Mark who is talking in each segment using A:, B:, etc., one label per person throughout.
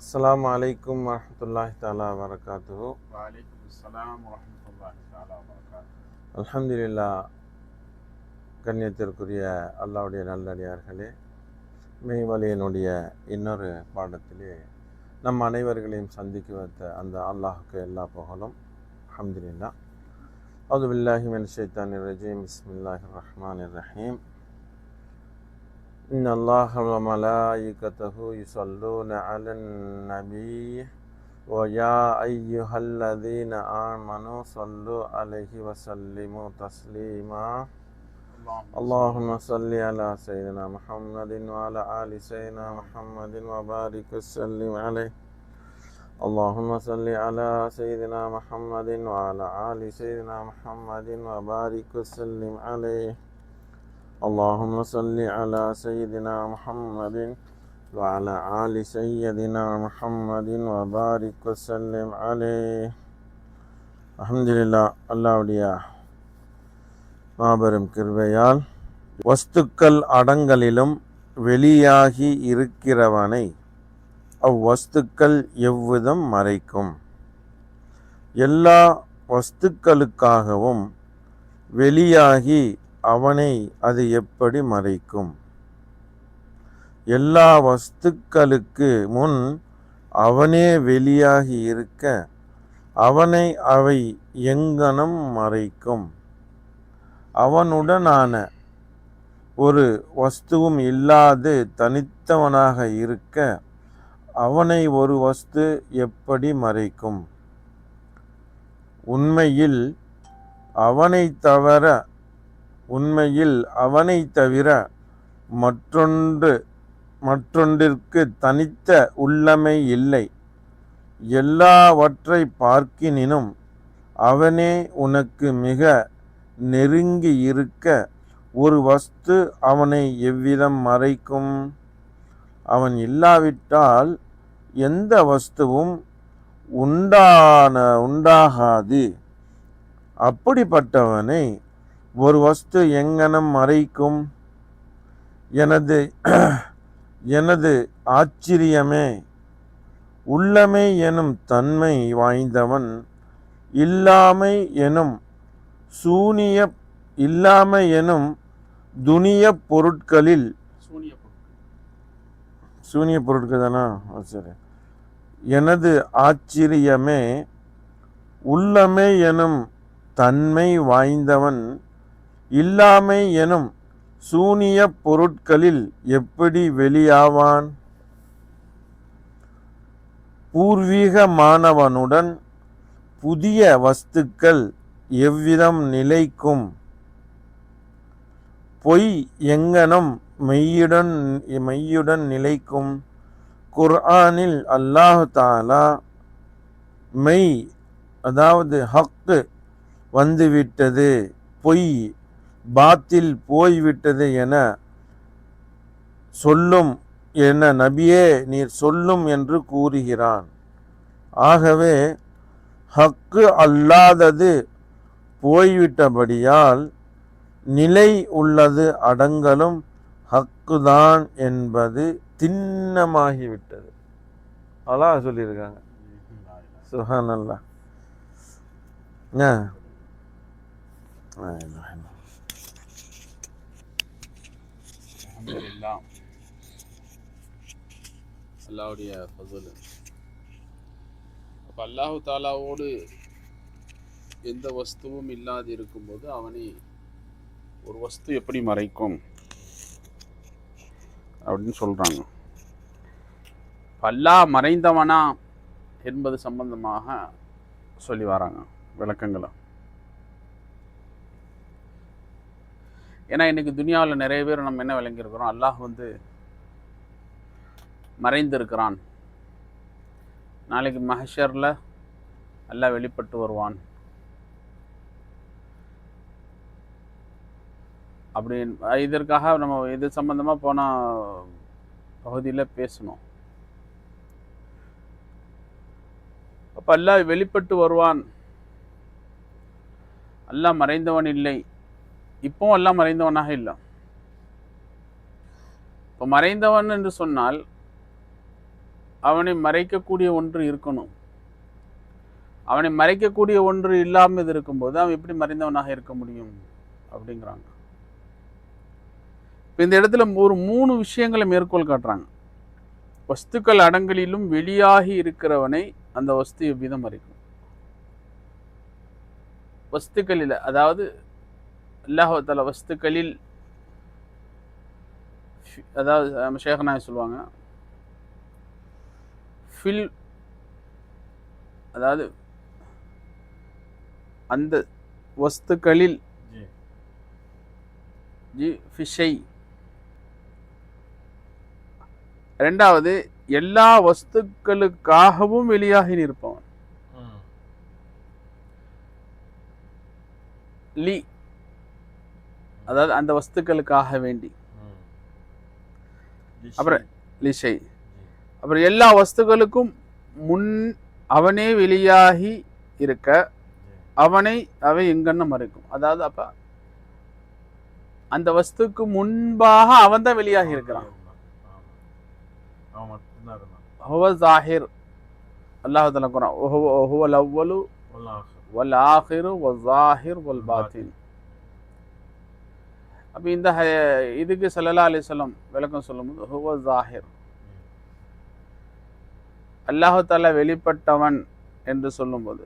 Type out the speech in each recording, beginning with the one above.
A: அஸ்ஸலாமு அலைக்கும் வரஹ்மத்துல்லாஹி தஆலா வபரகாத்துஹு.
B: வலைக்கும் அஸ்ஸலாம் வரஹ்மத்துல்லாஹி தஆலா வபரகாத்துஹு.
A: அல்ஹம்துலில்லாஹ். கண்ணியத்திற்குரிய அல்லாஹ்வுடைய நல்லடியார்களே, மெய்வழியினுடைய இன்னொரு பாடத்திலே நம் அனைவர்களையும் சந்திக்க வைத்த அந்த அல்லாஹுக்கு எல்லா புகழும். அல்ஹம்துலில்லாஹ். அவுது பில்லாஹி மினஷ் ஷைத்தானிர் ரஜீம். பிஸ்மில்லாஹிர் ரஹ்மானிர் ரஹீம். இன்னல்லாஹ வ மலாயிகத்தஹு யுஸல்லூன அலன் நபி وَيَا أَيُّهَا الَّذِينَ آمَنُوا صَلُّوا عَلَيْهِ وَسَلِّمُوا تَسْلِيمًا. اللهم صل على سيدنا محمد وعلى آل سيدنا محمد وبارك وسلم عليه. اللهم صل على سيدنا محمد وعلى آل سيدنا محمد وبارك وسلم عليه. اللهم صل على سيدنا محمد وعلى آل سيدنا محمد وبارك وسلم عليه. அல்ஹம்துலில்லாஹ். அல்லாஹ்வுடைய மாபெரும் கிருபையால் வஸ்துக்கள் அடங்கலிலும் வெளியாகி இருக்கிறவனை அவ்வஸ்துக்கள் எவ்விதம் மறைக்கும்? எல்லா வஸ்துக்களுக்காகவும் வெளியாகி அவனை அது எப்படி மறைக்கும்? எல்லா வஸ்துக்களுக்கு முன் அவனே வெளியாகி இருக்க அவனை அவை எங்கனம் மறைக்கும்? அவனுடனான ஒரு வஸ்துவும் இல்லாது தனித்தவனாக இருக்க அவனை ஒரு வஸ்து எப்படி மறைக்கும்? உண்மையில் அவனை தவிர மற்றொன்றிற்கு தனித்த உள்ளமை இல்லை. எல்லாவற்றை பார்க்கினும் அவனே உனக்கு மிக நெருங்கி இருக்க ஒரு வஸ்து அவனை எவ்விதம் மறைக்கும்? அவன் இல்லாவிட்டால் எந்த வஸ்துவும் உண்டாகாது. அப்படிப்பட்டவனை ஒரு வஸ்து எங்கனம் மறைக்கும்? எனது ஆச்சரியமே, உள்ளமை எனும் தன்மை வாய்ந்தவன் இல்லாமை எனும் துனிய பொருட்களில் சூனிய பொருட்கள் தானா? சரி. எனது ஆச்சரியமே, உள்ளமை எனும் தன்மை வாய்ந்தவன் இல்லாமை எனும் சூனிய பொருட்களில் எப்படி வெளியாவான்? பூர்வீகமானவனுடன் புதிய வஸ்துக்கள் எவ்விதம் நிலைக்கும்? பொய் எங்கனம் மெய்யுடன் நிலைக்கும்? குர்ஆனில் அல்லாஹ் தஆலா மெய், அதாவது ஹக்கு வந்துவிட்டது, பொய் பாத்தில் போய்விட்டது என நபியே நீர் சொல்லும் என்று கூறுகிறான். ஆகவே ஹக்கு அல்லாதது போய்விட்டபடியால் நிலை உள்ளது அடங்கலும் ஹக்குதான் என்பது திண்ணமாகிவிட்டது. அல்லாஹ் சொல்லியிருக்காங்க. சுப்ஹானல்லாஹ்.
B: அல்ஹம்துலில்லாஹ். அல்லாஹ்வுடைய ஃபضل. அப்ப அல்லாஹ் தஆலாவோடு எந்த வஸ்துவும் இல்லாது இருக்கும்போது அவனை ஒரு வஸ்து எப்படி மறைக்கும் அப்படின்னு சொல்றாங்க. அல்லாஹ் மறைந்தவனா என்பது சம்பந்தமாக சொல்லி வராங்க விளக்கங்களை. ஏன்னா இன்னைக்கு துனியாவில் நிறைய பேர் நம்ம என்ன விளங்கியிருக்கிறோம், அல்லாஹ் மறைந்திருக்கிறான், நாளைக்கு மஹ்ஷர்ல அல்லாஹ் வெளிப்பட்டு வருவான் அப்படின்னு. இதற்காக நம்ம இது சம்பந்தமாக போன பகுதியில் பேசணும். அப்போ அல்லாஹ் வெளிப்பட்டு வருவான், அல்லாஹ் மறைந்தவன் இல்லை. இப்போவும் அல்லாஹ் மறைந்தவனாக இல்லை. இப்போ மறைந்தவன் என்று சொன்னால் அவனை மறைக்கக்கூடிய ஒன்று இருக்கணும். அவனை மறைக்கக்கூடிய ஒன்று இல்லாமல் இருக்கும்போது அவன் எப்படி மறைந்தவனாக இருக்க முடியும் அப்படிங்கிறாங்க. இப்போ இந்த இடத்துல ஒரு 3 விஷயங்களை மேற்கோள் காட்டுறாங்க. வஸ்துக்கள் அடங்கலிலும் வெளியாகி இருக்கிறவனை அந்த வஸ்து எவ்விதம் மறைக்கும். வஸ்துக்களில், அதாவது அல்லாஹ் தஆலா வஸ்துக்களில், அதாவது ஷேഖனாய் சொல்லுவாங்க ஃபில், அதாவது அந்த வஸ்துக்களில் ஃபிஷை. ரெண்டாவது எல்லா வஸ்துக்களுக்காகவும் வெளியாகி நிற்பவன். லி, அதாவது அந்த வஸ்துக்களுக்காக வேண்டி. அப்புறம் லிஷை, அப்புறம் எல்லா வஸ்துக்களுக்கும் முன் அவனே வெளியாகி இருக்க அவனை அவை எங்கன்னு மறைக்கும். அதாவது அப்ப அந்த வஸ்துக்கு முன்பாக அவன் தான் வெளியாகி இருக்கிறான். ஹுவ ஸாஹிர், அல்லாஹ் தஆலா குர்ஆன் ஹுவல் அவ்வலு வல் ஆஹிரு வல் ஸாஹிர் வல் பாத்தின். அப்ப இந்த இதுக்கு ஸல்லல்லாஹு அலைஹி வஸல்லம் விளக்கம் சொல்லும்போது ஹுவ ஸாஹிர், அல்லாஹ் தஆலா வெளிப்பட்டவன் என்று சொல்லும்போது,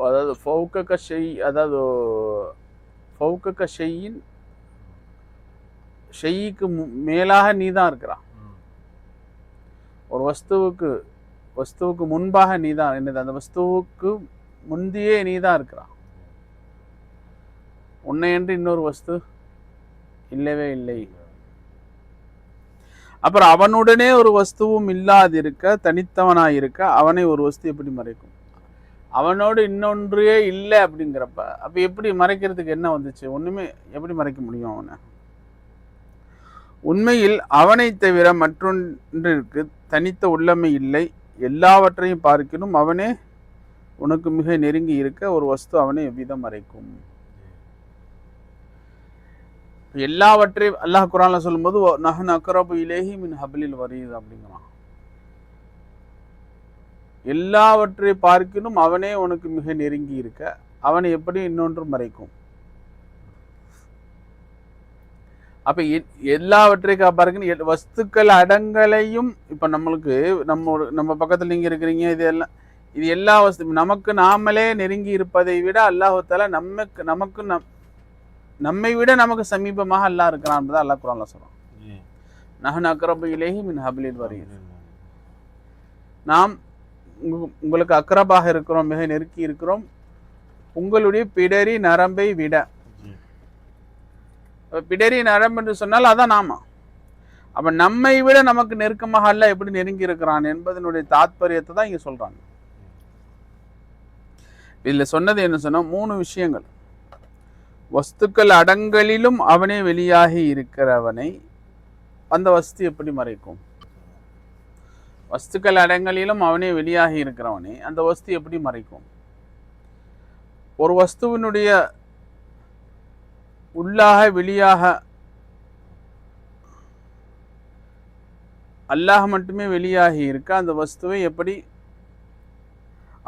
B: அதாவது ஃபௌகக ஷை, அதாவது ஃபௌகக ஷையின், ஷைக்கு மேலாக நீ தான் இருக்கிறான். ஒரு வஸ்துவுக்கு முன்பாக நீ தான், என்னது அந்த வஸ்துவுக்கு முந்தியே நீ தான் இருக்கிறான். உன்னை என்று இன்னொரு வஸ்து இல்லவே இல்லை. அப்புறம் அவனுடனே ஒரு வஸ்துவும் இல்லாதிருக்க, தனித்தவனாயிருக்க அவனை ஒரு வஸ்து எப்படி மறைக்கும்? அவனோடு இன்னொன்றே இல்லை அப்படிங்கிறப்ப அப்ப எப்படி மறைக்கிறதுக்கு என்ன வந்துச்சு? ஒண்ணுமே எப்படி மறைக்க முடியும் அவனை? உண்மையில் அவனை தவிர மற்றொன்றிற்கு தனித்த உள்ளமை இல்லை. எல்லாவற்றையும் பார்க்கணும் அவனே உனக்கு மிக நெருங்கி இருக்க ஒரு வஸ்து அவனை எவ்விதம் மறைக்கும்? எல்லாவற்றையும் அல்லாஹ் குர்ஆன்ல சொல்லும்போது நஹ்னு அக்ரபு இலைஹி மின் ஹப்லில் வரீத் அப்படிங்கிறான். எல்லாவற்றை பார்க்கணும் அவனே உனக்கு மிக நெருங்கி இருக்க அவனை எப்படி இன்னொன்று மறைக்கும்? அப்ப எல்லாவற்றையும் பார்க்கணும், வஸ்துக்கள் அடங்கலையும். இப்ப நம்மளுக்கு நம்ம பக்கத்துல நீங்க இருக்கிறீங்க, இது எல்லா வஸ்து நமக்கு நாமளே நெருங்கி இருப்பதை விட அல்லாஹ் தஆலா நம்மை விட நமக்கு சமீபமாக அல்லாஹ் இருக்கிறான். அல்லாஹ் குர்ஆன்ல சொல்றான், நஹ்னு அக்ரபு இலைஹி மின் ஹப்லில் வரீத். நாம் உங்களுக்கு அக்ரபாக இருக்கிறோம், மிக நெருக்கி இருக்கிறோம் உங்களுடைய பிடரி நரம்பை விட. பிடரி நரம்பு என்று சொன்னால் அதான் நாம. அப்ப நம்மை விட நமக்கு நெருக்கமாக அல்லாஹ் எப்படி நெருங்கி இருக்கிறான் என்பதனுடைய தாத்பரியத்தை தான் இங்க சொல்றாங்க. இதுல சொன்னது என்ன சொன்னா 3 விஷயங்கள். வஸ்துக்கள் அடங்கலிலும் அவனே வெளியாகி இருக்கிறவனை அந்த வஸ்து எப்படி மறைக்கும்? வஸ்துக்கள் அடங்கலிலும் அவனே வெளியாகி இருக்கிறவனை அந்த வஸ்து எப்படி மறைக்கும்? ஒரு வஸ்துவினுடைய உள்ளாக வெளியாக அல்லாஹ் மட்டுமே வெளியாகி இருக்க அந்த வஸ்துவை எப்படி,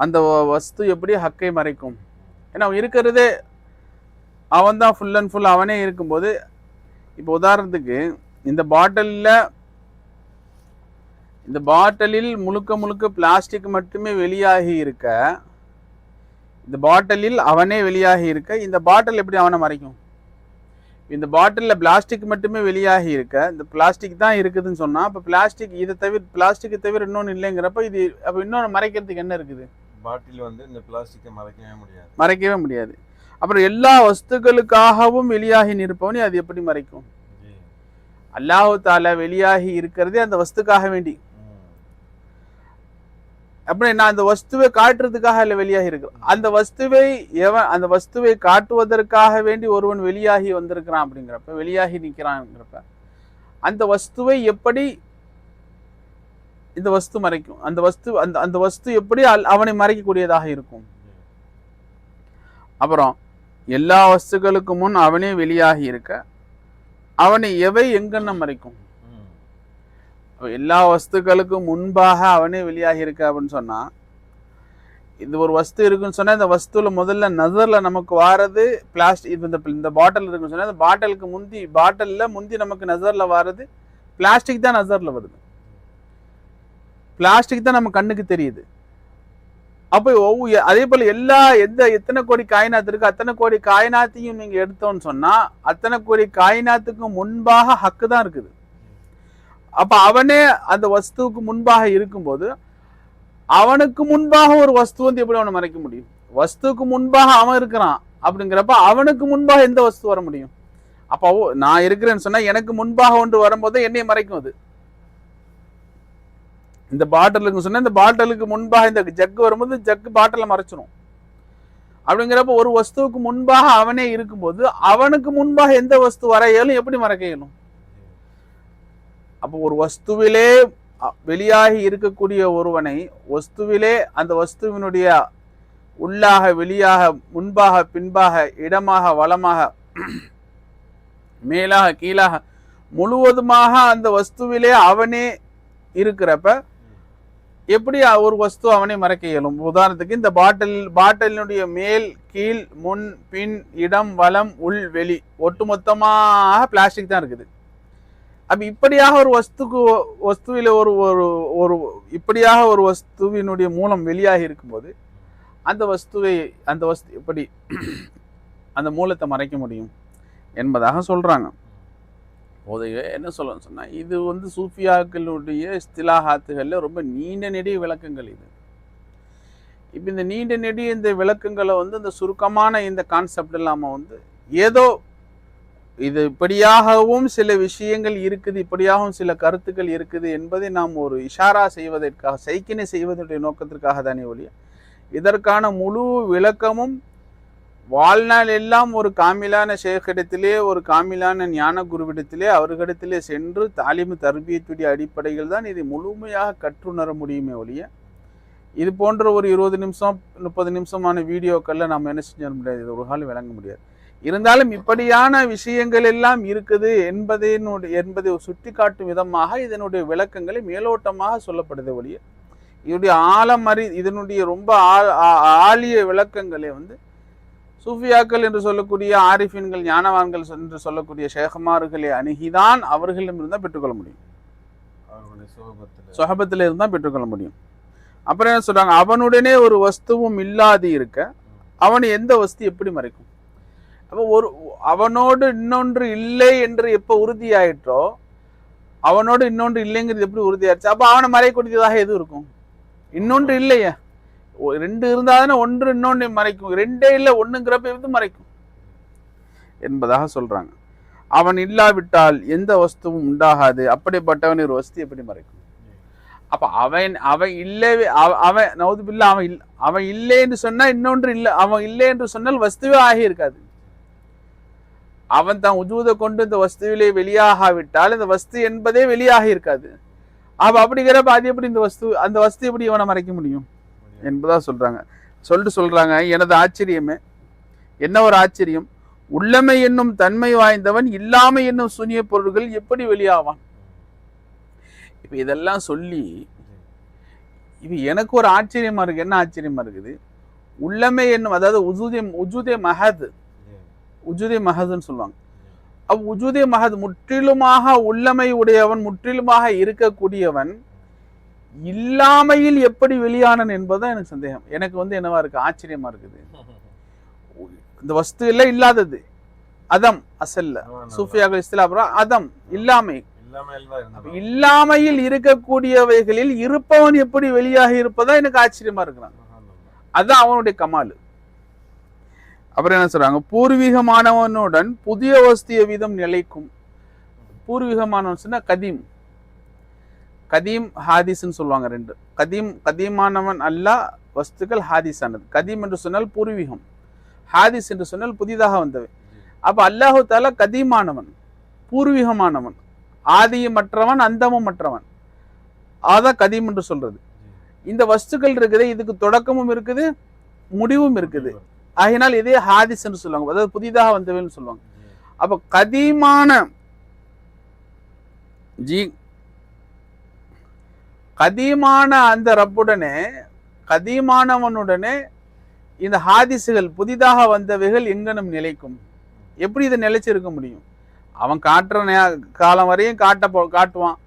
B: அந்த வஸ்து எப்படி ஹக்கை மறைக்கும்? ஏன்னா இருக்கிறதே அவன் தான், ஃபுல் அண்ட் ஃபுல் அவனே இருக்கும்போது. இப்போ உதாரணத்துக்கு இந்த பாட்டிலில் முழுக்க பிளாஸ்டிக் மட்டுமே வெளியாகி இருக்க, இந்த பாட்டிலில் அவனே வெளியாகி இருக்க இந்த பாட்டில் எப்படி அவனை மறைக்கும்? இந்த பாட்டிலில் பிளாஸ்டிக் மட்டுமே வெளியாகி இருக்க, இந்த பிளாஸ்டிக் தான் இருக்குதுன்னு சொன்னா அப்போ பிளாஸ்டிக்கை தவிர இன்னொன்று இல்லைங்கிறப்ப இது அப்போ இன்னொன்று மறைக்கிறதுக்கு என்ன இருக்குது?
A: பாட்டில் இந்த பிளாஸ்டிக்கை மறைக்கவே முடியாது. அப்புறம் எல்லா வஸ்துக்களுக்காகவும் வெளியாகி நிற்பவனே அது எப்படி மறைக்கும்? அல்லாஹ் தஆலா வெளியாகி இருக்கிறதே அந்த வஸ்துக்காக வேண்டி. அப்படி நான் அந்த வஸ்துவை காட்டுறதுக்காக இல்லை வெளியாகி இருக்கிறேன். அந்த வஸ்துவை காட்டுவதற்காக வேண்டி ஒருவன் வெளியாகி வந்திருக்கிறான் அப்படிங்கிறப்ப, வெளியாகி நிற்கிறான்ங்கிறப்ப அந்த வஸ்துவை எப்படி இந்த வஸ்து மறைக்கும்? அந்த வஸ்து எப்படி அவனை மறைக்கக்கூடியதாக இருக்கும்? அப்புறம் எல்லா வஸ்துக்களுக்கு முன் அவனே வெளியாகி இருக்க அவனை எவை எங்கென்ன மறைக்கும்?
B: எல்லா வஸ்துக்களுக்கும் முன்பாக அவனே வெளியாகி இருக்க அப்படின்னு சொன்னா, இது ஒரு வஸ்து இருக்குன்னு சொன்னா இந்த வஸ்துல முதல்ல நசர்ல நமக்கு வாரது பிளாஸ்டிக். இந்த பாட்டில் இருக்குன்னு சொன்னா இந்த பாட்டிலுக்கு முந்தி நமக்கு நசர்ல வாரது பிளாஸ்டிக் தான். நசர்ல வருது பிளாஸ்டிக் தான் நம்ம கண்ணுக்கு தெரியுது. அப்போ அதே போல எத்தனை கோடி காயினாத்து இருக்கு, அத்தனை கோடி காயினாத்தையும் நீங்க எடுத்தோம்னு சொன்னா அத்தனை கோடி காயினாத்துக்கும் முன்பாக ஹக்கு தான் இருக்குது. அப்ப அவனே அந்த வஸ்துவுக்கு முன்பாக இருக்கும்போது அவனுக்கு முன்பாக ஒரு வஸ்து வந்து எப்படி அவனை மறைக்க முடியும்? வஸ்துக்கு முன்பாக அவன் இருக்கிறான் அப்படிங்கிறப்ப அவனுக்கு முன்பாக எந்த வஸ்து வர முடியும்? அப்போ நான் இருக்கிறேன்னு சொன்னா எனக்கு முன்பாக ஒன்று வரும்போது என்னைய மறைக்கும். அது இந்த பாட்டிலுக்கு சொன்னா இந்த பாட்டிலுக்கு முன்பாக இந்த ஜக்கு வரும்போது ஜக்கு பாட்டில மறைச்சிடும். அப்படிங்கிறப்ப ஒரு வஸ்துவுக்கு முன்பாக அவனே இருக்கும்போது அவனுக்கு முன்பாக எந்த வஸ்து வர இயலும், எப்படி மறைக்க இயலும்? அப்போ ஒரு வஸ்துவிலே வெளியாகி இருக்கக்கூடிய ஒருவனை வஸ்துவிலே அந்த வஸ்துவினுடைய உள்ளாக வெளியாக முன்பாக பின்பாக இடமாக வலமாக மேலாக கீழாக முழுவதுமாக அந்த வஸ்துவிலே அவனே இருக்கிறப்ப எப்படி ஒரு வஸ்து அவனை மறைக்க இயலும்? உதாரணத்துக்கு இந்த பாட்டிலினுடைய மேல் கீழ் முன் பின் இடம் வலம் உள் வெளி ஒட்டுமொத்தமாக பிளாஸ்டிக் தான் இருக்குது. அப்ப இப்படியாக ஒரு வஸ்துவில ஒரு இப்படியாக ஒரு வஸ்துவினுடைய மூலம் வெளியாகி இருக்கும்போது அந்த வஸ்து எப்படி அந்த மூலத்தை மறைக்க முடியும் என்பதாக சொல்றாங்க. என்ன சொல்லணும்னு சொன்னா இது வந்து சூஃபியாக்களுடைய இஸ்திலாஹாத்துகள்ல ரொம்ப நீண்ட நெடிய விளக்கங்கள். இது இப்ப இந்த நீண்ட நெடிய இந்த விளக்கங்களை வந்து இந்த சுருக்கமான இந்த கான்செப்ட் இல்லாம வந்து ஏதோ இது இப்படியாகவும் சில விஷயங்கள் இருக்குது, இப்படியாகவும் சில கருத்துக்கள் இருக்குது என்பதை நாம் ஒரு இஷாரா செய்வதற்காக, சைக்கினை செய்வதனுடைய நோக்கத்திற்காக தானே ஒழிய இதற்கான முழு விளக்கமும் வாழ்நாள் எல்லாம் ஒரு காமிலான ஷேக்கிடத்திலே ஒரு காமிலான ஞான குருவிடத்திலே அவர்களிடத்திலே சென்று தாலிமு தர்பியத்துடைய அடிப்படையில் தான் இதை முழுமையாக கற்றுணர முடியுமே ஒழிய இது போன்ற ஒரு 20 நிமிஷம் 30 நிமிஷமான வீடியோக்கள்ல நம்ம என்ன செஞ்ச முடியாது, இது ஒரு காலம் விளங்க முடியாது. இருந்தாலும் இப்படியான விஷயங்கள் எல்லாம் இருக்குது என்பதை சுட்டி காட்டும் விதமாக இதனுடைய விளக்கங்களை மேலோட்டமாக சொல்லப்படுது ஒழிய இதனுடைய இதனுடைய ரொம்ப ஆழிய விளக்கங்களை வந்து சூஃபியாக்கள் என்று சொல்லக்கூடிய ஆரிஃபின்கள் ஞானவான்கள் என்று சொல்லக்கூடிய ஷேഖமார்களை அணுகிதான் அவர்களிடம் இருந்தால் பெற்றுக்கொள்ள முடியும், சொஹபத்தில் இருந்தால் பெற்றுக்கொள்ள முடியும். அப்புறம் என்ன சொல்றாங்க, அவனுடனே ஒரு வஸ்துவும் இல்லாது இருக்க அவன் எந்த வஸ்து எப்படி மறைக்கும்? அப்போ அவனோடு இன்னொன்று இல்லை என்று எப்போ உறுதியாயிற்றோ அவனோடு இன்னொன்று இல்லைங்கிறது எப்படி உறுதியாயிடுச்சு? அப்போ அவனை மறைக்கூடியதாக எது இருக்கும்? இன்னொன்று இல்லையா? ரெண்டு இருந்தாதானே ஒன்று இன்னொன்று மறைக்கும், ரெண்டே இல்லை ஒண்ணுங்கிறப்ப எது மறைக்கும் என்பதாக சொல்றாங்க. அவன் இல்லாவிட்டால் எந்த வஸ்துவும் உண்டாகாது, அப்படிப்பட்டவன் ஒரு வஸ்து எப்படி மறைக்கும்? அப்ப அவன் இல்லவே அவன் நவுதுபில்லா அவன் இல்லை என்று சொன்னா இன்னொன்று இல்லை, அவன் இல்லை என்று சொன்னால் வஸ்துவே ஆகி இருக்காது. அவன் தான் உஜூதை கொண்டு இந்த வஸ்துவிலே வெளியாகாவிட்டால் இந்த வஸ்து என்பதே வெளியாகி இருக்காது. அப்படிங்கிறப்ப அது எப்படி அந்த வஸ்து எப்படி இவனை மறைக்க முடியும் என்பதா சொல்றாங்க. எனது ஆச்சரியமே என்ன ஒரு ஆச்சரியம், உள்ளமை என்னும் தன்மை வாய்ந்தவன் இல்லாமை என்னும் சூனிய பொருள்கள் எப்படி வெளியாவான்? இப்ப இதெல்லாம் சொல்லி இப்ப எனக்கு ஒரு ஆச்சரியமா இருக்கு. என்ன ஆச்சரியமா இருக்குது? உள்ளமை என்னும், அதாவது உஜூதே மஹதுன்னு சொல்லுவாங்க. உஜூதே மஹத் முற்றிலுமாக உள்ளமை உடையவன், முற்றிலுமாக இருக்கக்கூடியவன் இல்லாமையில் எப்படி வெளியானன் என்பதுதான் எனக்கு சந்தேகம். எனக்கு வந்து என்னவா இருக்கு, ஆச்சரியமா இருக்குது. இந்த வஸ்து எல்லாம் இல்லாதது அதம் அசல்ல சூஃபியாக இஸ்திலாஹ் அதம் இல்லாமை, இல்லாமையில் இருக்கக்கூடியவைகளில் இருப்பவன் எப்படி வெளியாக இருப்பதா எனக்கு ஆச்சரியமா இருக்கிறான். அதுதான் அவனுடைய கமாலு. அப்புறம் என்ன சொல்றாங்க, பூர்வீகமானவனுடன் புதிய வஸ்திய வீதம் நிலைக்கும். பூர்வீகமானவன் சொன்னா கதீம் ஹாதிஸ்ன்னு சொல்லுவாங்க. ரெண்டு கதீமானவன் அல்ல வஸ்துக்கள் ஹாதிஸானது. கதீம் என்று சொன்னால் பூர்வீகம், ஹாதிஸ் என்று சொன்னால் புதிதாக வந்தவை. அப்ப அல்லாஹு தஆலா கதீமானவன், பூர்வீகமானவன், ஆதியமற்றவன், அந்தமுமற்றவன். அதான் கதீம் என்று சொல்றது. இந்த வஸ்துக்கள் இருக்குது, இதுக்கு தொடக்கமும் இருக்குது முடிவும் இருக்குது. ஆகினால் இதே ஹாதிஸ் என்று சொல்லுவாங்க, அதாவது புதிதாக வந்தவைன்னு சொல்லுவாங்க. அப்ப கதீமான கதீமான அந்த ரப்புடனே, கதீமானவனுடனே இந்த ஹாதிசுகள் புதிதாக வந்தவைகள் எங்கனும் நிலைக்கும். எப்படி இதை நிலைச்சிருக்க முடியும்? அவன் காட்டுற காலம் வரையும் காட்டுவான்.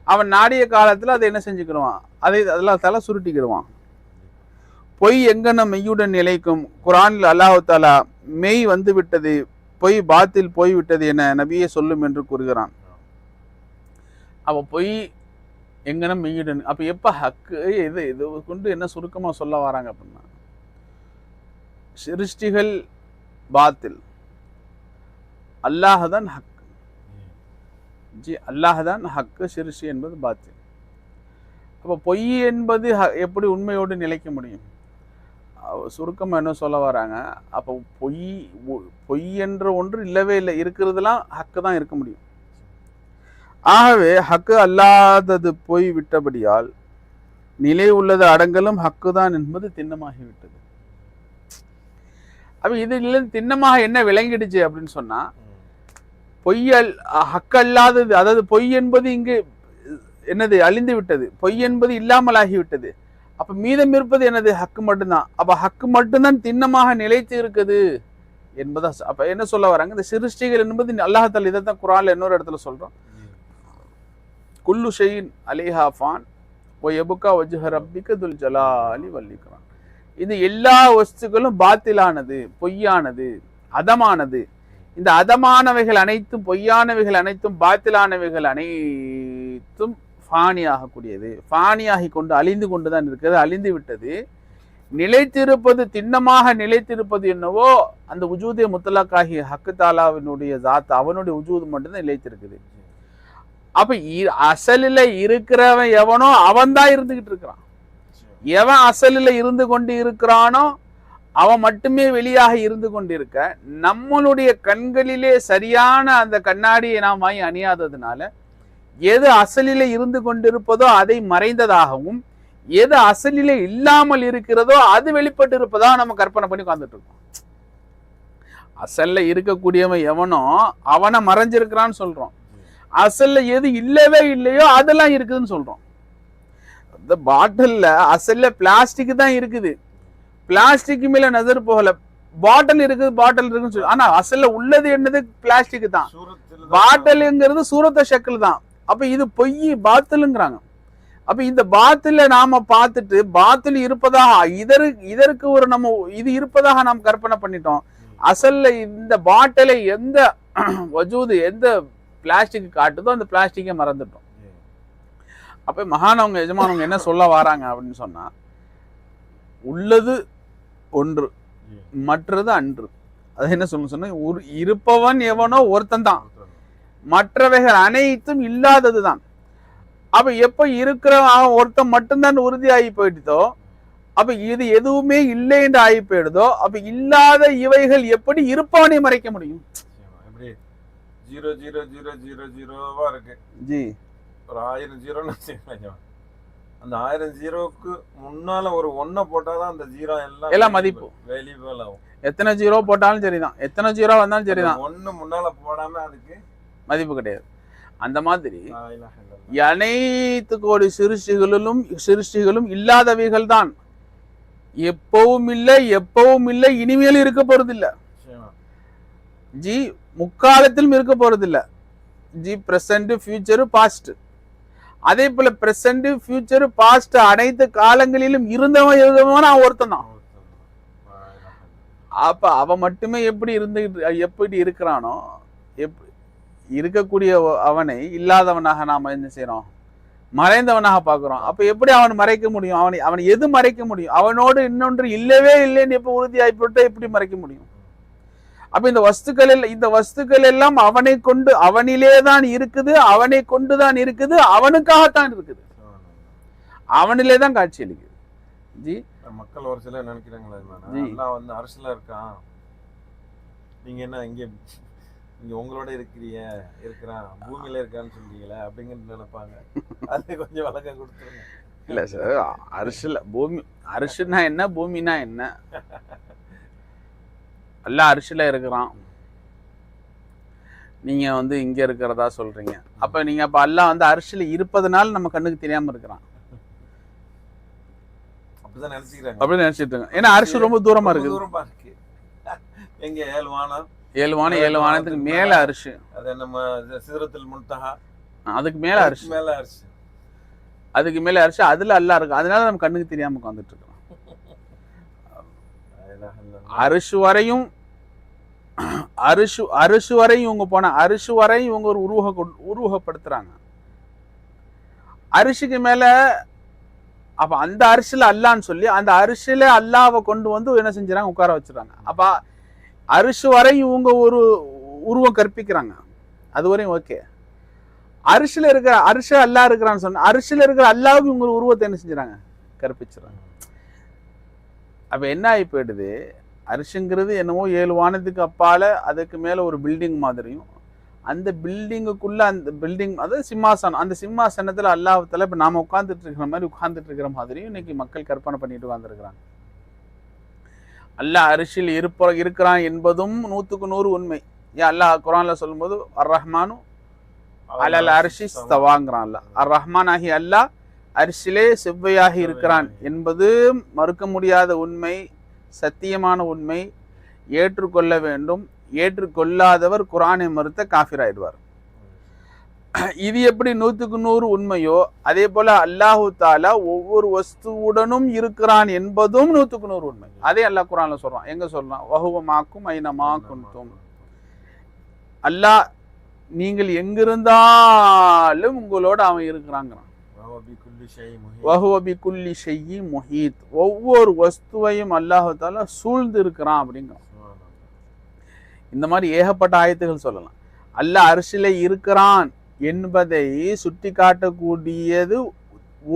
B: அவன் நாடிய காலத்துல அதை என்ன செஞ்சுக்கிடுவான், அதெல்லாம் தலை சுருட்டிக்கிடுவான். பொய் எங்கனம் மெய்யுடன் நிலைக்கும். குரானில் அல்லாஹ் தஆலா மெய் வந்து விட்டது, பொய் பாத்தில் போய்விட்டது என நபியே சொல்லும் என்று கூறுகிறான். அப்ப பொய் எங்கனம் மெய்யுடன், அப்ப எப்ப ஹக்கு இது கொண்டு என்ன சுருக்கமா சொல்ல வராங்க அப்படின்னா, சிருஷ்டிகள் பாத்தில், அல்லாஹ்தான் ஹக். ஜி அல்லாஹ்தான் ஹக்கு, சிருஷ்டி என்பது பாத்தில். அப்போ பொய் என்பது எப்படி உண்மையோடு நிலைக்க முடியும்? சுருக்கமாக என்ன சொல்ல வராங்க, அப்போ பொய் என்ற ஒன்று இல்லவே இல்லை, இருக்கிறதுலாம் ஹக்கு தான் இருக்க முடியும். ஆகவே ஹக்கு அல்லாதது போய் விட்டபடியால் நிலை உள்ளது அடங்கலும் ஹக்கு தான் என்பது திண்ணமாகிவிட்டது. அப்ப இதுல திண்ணமாக என்ன விளங்கிடுச்சு அப்படின்னு சொன்னா, ஹக்கு அல்லாதது, அதாவது பொய் என்பது இங்கு என்னது அழிந்து விட்டது, பொய் என்பது இல்லாமல் ஆகிவிட்டது. அப்ப மீதம் இருப்பது என்னது, ஹக்கு மட்டும்தான். அப்ப ஹக்கு மட்டும்தான் திண்ணமாக நிலைத்து இருக்குது என்பதா. அப்ப என்ன சொல்ல வராங்க, இந்த சிருஷ்டிகள் என்பது அல்லாஹ் தஆலா இதைத்தான் குர்ஆன்ல இன்னொரு இடத்துல சொல்றோம், குல்லு ஷைஇன் அலைஹா ஃபான் வ யப்கா வஜ்ஹு ரப்பிக துல் ஜலாலி வல் இக்ராம். இது எல்லா வஸ்துக்களும் பாத்திலானது, பொய்யானது, அதமானது. இந்த அதமானவைகள் அனைத்தும், பொய்யானவைகள் அனைத்தும், பாத்திலானவைகள் அனைத்தும் ஃபானியாகக்கூடியது, ஃபானியாகி கொண்டு அழிந்து கொண்டுதான் இருக்கிறது, அழிந்து விட்டது. நிலைத்திருப்பது, திண்ணமாக நிலைத்திருப்பது என்னவோ அந்த உஜூதே முத்தலக்காகிய ஹக்கு தாலாவினுடைய ஜாத், அவனுடைய உஜூது மட்டும்தான் நிலைத்திருக்குது. அப்ப அசலில் இருக்கிறவன் எவனோ அவன் தான் இருந்துகிட்டு இருக்கிறான். எவன் அசலில் இருந்து கொண்டு இருக்கிறானோ அவன் மட்டுமே வெளியாக இருந்து கொண்டிருக்க, நம்மளுடைய கண்களிலே சரியான அந்த கண்ணாடியை நாம் அணியாததுனால எது அசலிலே இருந்து கொண்டிருப்பதோ அதை மறைந்ததாகவும், எது அசலிலே இல்லாமல் இருக்கிறதோ அது வெளிப்பட்டு இருப்பதாக நம்ம கற்பனை பண்ணி உட்கார்ந்துட்டு இருக்கோம். அசல்ல இருக்கக்கூடியவன் எவனோ அவனை மறைஞ்சிருக்கிறான்னு சொல்றோம். அசல்ல எது இல்லவே இல்லையோ அதெல்லாம் இருக்குதுன்னு சொல்றோம். இந்த பாட்டில்ல அசல்ல பிளாஸ்டிக் தான் இருக்குது, பிளாஸ்டிக் மேல நஜர் போகல. பாட்டில் இருக்குது, பாட்டில் இருக்குன்னு சொல்லி, ஆனா அசல்ல உள்ளது என்னது, பிளாஸ்டிக் தான். பாட்டில்ங்கிறது சூரத்த ஷக்கில் தான். அப்ப இது பொய் பாத்திலுங்கிறாங்க. அப்ப இந்த பாத்தில நாம பார்த்துட்டு பாத்தில் இருப்பதாக இதற்கு ஒரு நம்ம இது இருப்பதாக நாம் கற்பனை பண்ணிட்டோம். அசல்ல இந்த பாட்டிலை எந்த வஜூது, எந்த பிளாஸ்டிக் காட்டுதோ அந்த பிளாஸ்டிக்கை மறந்துட்டோம். அப்ப மகானவங்க எஜமானவங்க என்ன சொல்ல வராங்க அப்படின்னு சொன்னா, உள்ளது ஒன்று, மற்றது அன்று. அது என்ன சொன்ன, இருப்பவன் எவனோ ஒருத்தன் தான், மற்றவைகள் அனைத்தும் இல்லாததுதான். அப்ப எப்ப இருக்கிற ஒருத்தன் மட்டும்தான் உறுதியாகி போயிட்டதோ, அப்ப இது எதுவுமே இல்லை என்று ஆகி போயிடுதோ, அப்ப இல்லாத இவைகள் எப்படி இருப்பவனை மறைக்க முடியும்? ஜி
A: ஒரு 1000 ஜீரோன்னு வச்சுக்கலாம். அந்த 1000 ஜீரோக்கு முன்னால ஒரு 1 போட்டாதான் அந்த ஜீரோ எல்லாம் மதிப்பு வேல்யூபிள் ஆகும்.
B: எத்தனை ஜீரோ போட்டாலும் சரிதான், எத்தனை ஜீரோ வந்தாலும் சரிதான்,
A: 1 முன்னால போடாம அதுக்கு
B: மதிப்பு கிடையாது. அந்த மாதிரி அனைத்து கோடி சிருஷ்டிகளும் இல்லாதவைகள் தான். எப்பவும் இல்லை, எப்பவும் இல்லை, இனிமேலும் இருக்க போறது இல்ல ஜி, முக்காலத்திலும் இருக்க போறது இல்ல ஜி. Present, future, past. அதே போல பிரசன்ட், ஃபியூச்சர், பாஸ்ட் அனைத்து காலங்களிலும் இருந்தவன் ஒருத்தன் தான். அப்ப அவன் மட்டுமே எப்படி இருக்கிறானோ, இருக்கக்கூடிய அவனை இல்லாதவனாக நாம என்ன செய்யறோம், மறைந்தவனாக பார்க்கிறோம். அப்ப எப்படி அவன் மறைக்க முடியும்? அவனை எது மறைக்க முடியும்? அவனோடு இன்னொன்று இல்லவே இல்லைன்னு எப்ப உறுதியாகி போட்டு எப்படி மறைக்க முடியும்? அப்ப இந்த வஸ்துக்கள் எல்லாம் அவனை கொண்டு, அவனிலே தான் இருக்குது, அவனை கொண்டுதான் இருக்குது, அவனுக்காகத்தான் இருக்குது, அவனிலே தான் காட்சி அளிக்குது. ஜி
A: மக்கள் ஒரு சிலர் நினைக்கிறாங்களா, அரசுல இருக்கான், நீங்க என்ன இங்க உங்களோட இருக்கிறான், பூமியில இருக்கான்னு சொல்றீங்களா அப்படிங்கிறது நினைப்பாங்க. அது கொஞ்சம் வழக்கம் கொடுத்துருங்க.
B: இல்ல சார், அரசுல பூமி, அரசுனா என்ன, பூமினா என்ன? எல்லாம் அரிசில இருக்கிறான், நீங்க இங்க இருக்கிறதா சொல்றீங்க. அப்ப நீங்க அப்ப எல்லாம் அரிசில இருப்பதனால நம்ம கண்ணுக்கு தெரியாம இருக்கிறான்.
A: அப்படிதான் நினைச்சுக்கிறாங்க.
B: அப்படின்னு நினைச்சிட்டு இருக்காங்க. ஏன்னா அரிசி ரொம்ப தூரமா இருக்குது.
A: தூரமா இருக்கு. எங்க 7 வானம்,
B: 7 வானத்துக்கு மேல அரிசி.
A: அது நம்ம சிதறத்தில் முன்தஹா,
B: அதுக்கு மேல அரிசி, அதுக்கு மேல அரிசி. அதுல அல்லா இருக்கு. அதனால நம்ம கண்ணுக்கு தெரியாம உட்கார்ந்துட்டு இருக்கோம். அரிசி வரையும் அரிசி வரையும் இவங்க போன அரிசி வரையும் இவங்க ஒரு உருவகப்படுத்துறாங்க. அரிசிக்கு மேல அப்ப அந்த அரிசியில அல்லான்னு சொல்லி அந்த அரிசியில அல்லாவை கொண்டு வந்து என்ன செஞ்சுறாங்க, உட்கார வச்சுறாங்க. அப்ப அரிசி வரையும் இவங்க ஒரு உருவம் கற்பிக்கிறாங்க. அது வரையும் ஓகே. அரிசியில இருக்கிற அரிசி அல்லா இருக்கிறான்னு சொன்ன அரிசியில இருக்கிற அல்லாவுக்கு இவங்க ஒரு உருவத்தை என்ன செஞ்சுறாங்க, கற்பிச்சுறாங்க. அப்ப என்ன ஆகி போயிடுது, அரிசிங்கிறது என்னவோ 7 வானத்துக்கு அப்பால அதுக்கு மேல ஒரு பில்டிங் மாதிரியும், அந்த பில்டிங்குக்குள்ள அந்த பில்டிங் அதாவது சிம்மாசனம், அந்த சிம்மாசனத்துல அல்லாஹ்வுத்தாலா இப்ப நாம உட்கார்ந்துட்டு இருக்கிற மாதிரி உட்கார்ந்துட்டு இருக்கிற மாதிரியும் இன்னைக்கு மக்கள் கற்பனை பண்ணிட்டு உட்கார்ந்துருக்கிறாங்க. அல்லாஹ் அரிசியில் இருக்கிறான் என்பதும் 100க்கு 100 உண்மை. ஏன் அல்லாஹ் குர்ஆன்ல சொல்லும்போது அர் ரஹ்மானு அலல் அரிசி ஸ்தவாங்கிறான். அல்லாஹ் அர் ரஹ்மான் ஆகி அல்லாஹ் அரிசிலே செவ்வையாகி இருக்கிறான் என்பது மறுக்க முடியாத உண்மை, சத்தியமான உண்மை, ஏற்றுக்கொள்ள வேண்டும். ஏற்றுக்கொள்ளாதவர் குர்ஆனை மறுத்த காஃபிர் ஆயிடுவார். இது எப்படி 100க்கு 100 உண்மையோ அதே போல அல்லாஹு தாலா ஒவ்வொரு வஸ்துவுடனும் இருக்கிறான் என்பதும் 100க்கு 100 உண்மை. அதே அல்லாஹ் குர்ஆன்ல சொல்றான். எங்க சொல்றான், வஹுவ மாக்கும் ஐனமா குன்தும். அல்லாஹ் நீங்கள் எங்கிருந்தாலும் உங்களோட அவன் இருக்கிறாங்கிறான். வஹுவ பிகுல்லி ஷைஇன் முஹீத். ஒவ்வொரு வஸ்துவையும் அல்லாஹு தாலா சூழ்ந்து இருக்கிறான் அப்படிங்கிறான். இந்த மாதிரி ஏகப்பட்ட ஆயத்துகள் சொல்லலாம். அல்லாஹ் அரிசில இருக்கிறான் என்பதை சுட்டி காட்டக்கூடியது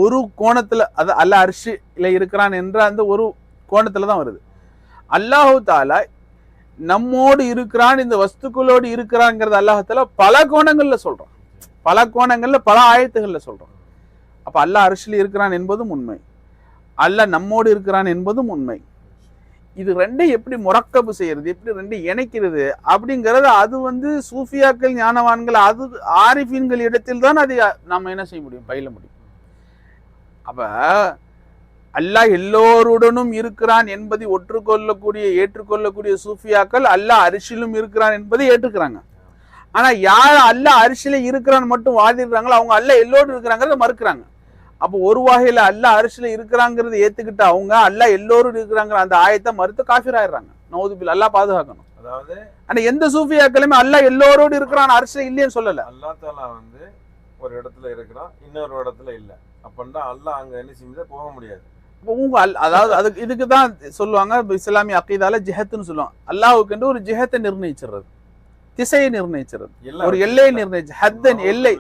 B: ஒரு கோணத்துல, அது அல்லாஹ் அரிசில இருக்கிறான் என்ற அந்த ஒரு கோணத்துல தான் வருது. அல்லாஹு தாலா நம்மோடு இருக்கிறான், இந்த வஸ்துக்களோடு இருக்கிறாங்கிறது அல்லாஹு தாலா பல கோணங்கள்ல சொல்றான், பல கோணங்கள்ல பல ஆயத்துகள்ல சொல்றான். அப்ப அல்லாஹ் அரிசில இருக்கிறான் என்பதும் உண்மை, அல்லாஹ் நம்மோடு இருக்கிறான் என்பதும் உண்மை. இது ரெண்டை எப்படி முரக்கபு செய்யறது, எப்படி ரெண்டு இணைக்கிறது அப்படிங்கறது அது சூஃபியாக்கள், ஞானவான்கள், அது ஆரிஃபீன்கள் இடத்தில் தான் அதை நாம என்ன செய்ய முடியும், பயில முடியும். அப்ப அல்லாஹ் எல்லோருடனும் இருக்கிறான் என்பதை ஏற்றுக்கொள்ளக்கூடிய சூஃபியாக்கள் அல்லாஹ் அரிசிலும் இருக்கிறான் என்பதை ஏற்றுக்கிறாங்க. ஆனா யார் அல்லாஹ் அரிசில இருக்கிறான்னு மட்டும் வாதிடுறாங்களோ அவங்க அல்லாஹ் எல்லோரும் இருக்கிறாங்கிறத மறுக்கிறாங்க. அப்போ ஒரு வகையில அல்லாஹ் அரிசில இருக்கிறாங்கிறத ஏத்துக்கிட்டு அவங்க அல்லாஹ் எல்லோரும் இருக்கிறாங்கிற அந்த ஆயத்தை மறுத்து காஃபிர் ஆயிடுறாங்க. நவுதுபில், அல்லாஹ் பாதுகாக்கணும்.
A: அதாவது
B: ஆனா எந்த சூஃபியாக்களுமே அல்லாஹ் எல்லோரோடு இருக்கிறான் அரிசில இல்லைன்னு சொல்லல.
A: அல்லாஹ் தஆலா ஒரு இடத்துல இருக்கிறான், இன்னொரு இடத்துல இல்ல. அப்பண்டா அல்லாஹ் அங்க என்ன செய்ய போக முடியாது.
B: அதாவது அதுக்கு இதுக்கு தான் சொல்லுவாங்க இஸ்லாமிய அக்கீதால ஜிஹத்துன்னு சொல்லுவாங்க. அல்லாஹ்வுக்கு என்று ஒரு ஜிஹத்தை நிர்ணயிச்சிடுறது, திசையை நிர்ணயிச்சிருது, ஒரு எல்லையை நிர்ணயிச்சு, ஹத்தன் எல்லை,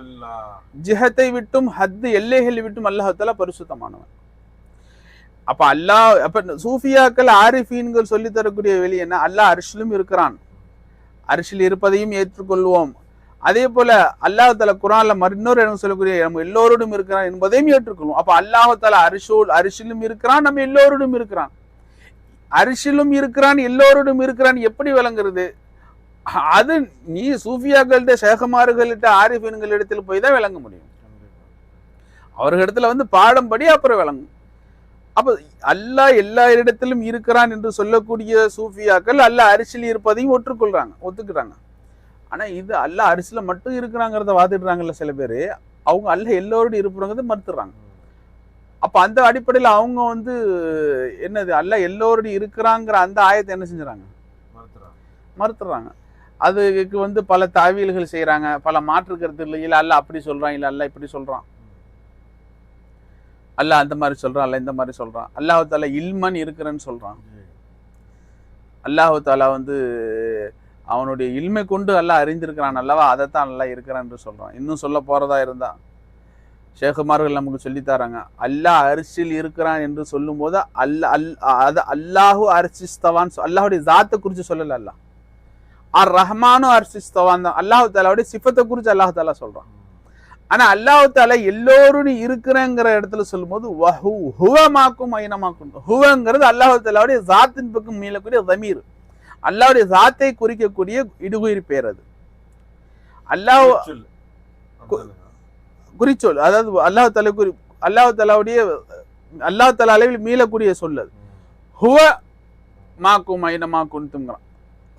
B: ஜிஹத்தை விட்டும் ஹத்து எல்லைகளை விட்டும் அல்லாஹ் தஆலா பரிசுத்தமானவன். அப்ப அல்லாஹ் அப்ப சூஃபியாக்கள் ஆரிஃபீன்கள் சொல்லி தரக்கூடிய வெளி என்ன, அல்லாஹ் அரிசிலும் இருக்கிறான், அரிசில் இருப்பதையும் ஏற்றுக்கொள்வோம். அதே போல அல்லாஹ் தஆலா குர்ஆன்ல இன்னொரு இடம் சொல்லக்கூடிய நம்ம எல்லோரோடும் இருக்கிறான் என்பதையும் ஏற்றுக்கொள்வோம். அப்ப அல்லாஹ் தஆலா அரிசிலும் இருக்கிறான், நம்ம எல்லோரோடும் இருக்கிறான். அரிசிலும் இருக்கிறான், எல்லோரோடும் இருக்கிறான் எப்படி விளங்குறது? அது நீ சூஃபியாக்கள்கிட்ட, ஷேகமார்கள்ட்ட, ஆரிஃபீன்கள் இடத்துல போய் தான் விளங்க முடியும். அவர்களிடத்துல பாடம் படி அப்புறம் விளங்கும். அப்ப அல்லாஹ் எல்லா இடத்திலும் இருக்கிறான் என்று சொல்லக்கூடிய சூஃபியாக்கள் அல்லாஹ் அரிசியில் இருப்பதையும் ஒத்துக்கிறாங்க. ஆனா இது அல்லாஹ் அரிசில மட்டும் இருக்கிறாங்கிறத வாதிடுறாங்கல்ல சில பேரு, அவங்க அல்லாஹ் எல்லோரோடும் இருப்புறங்கிறத மறுத்துறாங்க. அப்ப அந்த அடிப்படையில அவங்க என்னது, அல்லாஹ் எல்லோரோடும் இருக்கிறாங்கிற அந்த ஆயத்தை என்ன செஞ்சுறாங்க, மறுத்துறாங்க. அதுக்கு பல தாவீல்கள் செய்யறாங்க, பல மாற்று கருத்து. இல்ல அல்லாஹ் அப்படி சொல்றான், இல்ல அல்லாஹ் இப்படி சொல்றான், அல்லாஹ் அந்த மாதிரி சொல்றான், அல்ல இந்த மாதிரி சொல்றான். அல்லாஹ் தஆலா இல்மன் இருக்கிறன்னு சொல்றான். அல்லாஹ் தஆலா அவனுடைய இல்மை கொண்டு அல்லாஹ் அறிந்திருக்கிறான் அல்லவா, அதைத்தான் அல்லாஹ் இருக்கிறான் என்று சொல்றான். இன்னும் சொல்ல போறதா இருந்தா ஷேகுமார்கள் நமக்கு சொல்லித்தாராங்க, அல்லாஹ் அரிசில் இருக்கிறான் என்று சொல்லும் போது அல்லாஹு அரிசிஸ்தவான், அல்லாஹுடைய ஜாத்தை குறித்து சொல்லல. அல்லாஹ் அர் ரஹ்மானு அரிசிஸ்தவான் தான் அல்லாஹ் தஆலாவுடைய சிஃபத்தை குறித்து அல்லாஹ் தஆலா சொல்றான். ஆனா அல்லாஹ் தஆலா எல்லோரும் இருக்கிறங்கிற இடத்துல சொல்லும் போது ஹுவமாக்கும் ஐனமாக்கும், ஹுவங்கிறது அல்லாஹ் தஆலாவுடைய ஜாத்தின் பக்கம் மீளக்கூடிய தமீர், அல்லாஹ்வுடைய ஜாத்தை குறிக்கக்கூடிய இடுகுயிர் பேர். அது அல்லாஹ் குறிச்சொல், அதாவது அல்லாஹ் தஆலாவுடைய அல்லாஹ் தஆலா அளவில் மீளக்கூடிய சொல்லது. ஹுவ மாக்கும் ஐன மாக்குன்துங்கிறான்.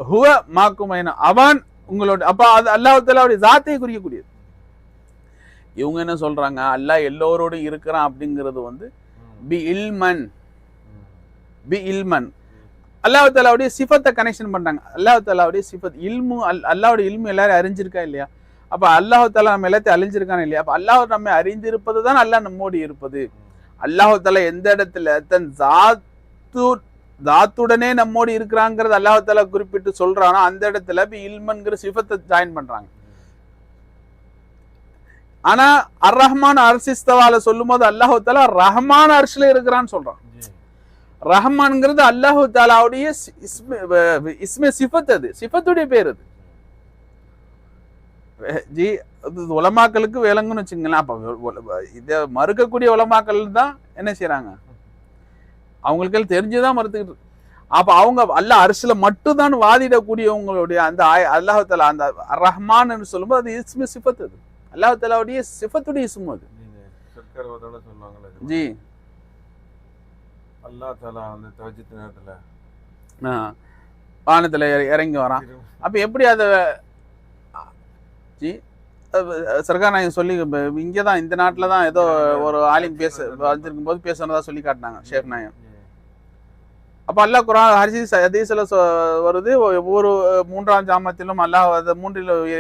B: ஹுவ மாக்கும் ஐன, அவன் உங்களோட. அப்ப அது அல்லாஹ் தஆலாவுடைய ஜாத்தை குறிக்கக்கூடியது. இவங்க என்ன சொல்றாங்க, அல்லாஹ் எல்லோரோடும் இருக்கிறான் அப்படிங்கிறது வந்து பி இல்மன், பி இல்மன். அல்லாஹ் தஆலாவுடைய சிஃபத்தை கனெக்ஷன் பண்றாங்க. அல்லாஹ் தஆலாவுடைய சிஃபத் இல்மு, அல்லாஹ்வுடைய இல்மு எல்லாரும் அறிஞ்சிருக்கா இல்லையா? அப்ப அல்லாஹ் தஆலா நம்ம எல்லாத்தையும் அறிஞ்சிருக்கானே இல்லையா? அப்ப அல்லாஹ் நம்மை அறிந்திருப்பது தான் அல்லாஹ் நம்மோடு இருப்பது. அல்லாஹ் தஆலா எந்த இடத்துல தன் தாத்துடனே நம்மோடு இருக்கிறாங்கிறது அல்லாஹ் தஆலா குறிப்பிட்டு சொல்றானோ அந்த இடத்துல பி இல்மன்ங்கிற சிஃபத்தை ஜாயின் பண்றாங்க. ஆனா அர் ரஹ்மான் அர்சிஸ்தவால சொல்லும் போது அல்லாஹ் தஆலா ரஹ்மான் அர்ஷ்ல இருக்கிறான்னு சொல்றான். ரஹ்மான்ங்கிறது அல்லாஹ் தஆலாவுடைய இஸ்மே சிஃபத், அது சிஃபத்துடைய பேர். அது ஜி உலமாக்களுக்கு விளங்குன்னு வச்சுங்களேன். அப்ப இதை மறுக்கக்கூடிய உலமாக்கள் தான் என்ன செய்யறாங்க, அவங்களுக்கு தெரிஞ்சுதான் மறுத்துக்கிட்டு. அப்ப அவங்க அல்லாஹ் அரிசில மட்டும் தான் வாதிடக்கூடியவங்களுடைய அந்த அல்லாஹ் தஆலா அந்த ரஹ்மான் சொல்லும்போது அது இஸ்மே சிஃபத், அது அல்லாஹ் தஆலாவுடைய சிஃபத்துடைய இஸ்மு அது. ஜி
A: அல்லாஹ் தஆலா அந்த தஹஜ்ஜுத் நேரத்துல
B: வானத்துல இறங்கி வரான். அப்ப எப்படி அத ஜி சர்கார் நாயகம் சொல்லி இங்கதான் இந்த நாட்டுல தான் ஏதோ ஒரு ஆலிம் வந்திருக்கும் போது பேசுனதா சொல்லி காட்டினாங்க ஷேக் நாயகம். அப்ப அல்லாஹ் குர்ஆன் ஹதீஸ்ல வருது, ஒவ்வொரு 3ஆம் ஜாமத்திலும் அல்லாஹ்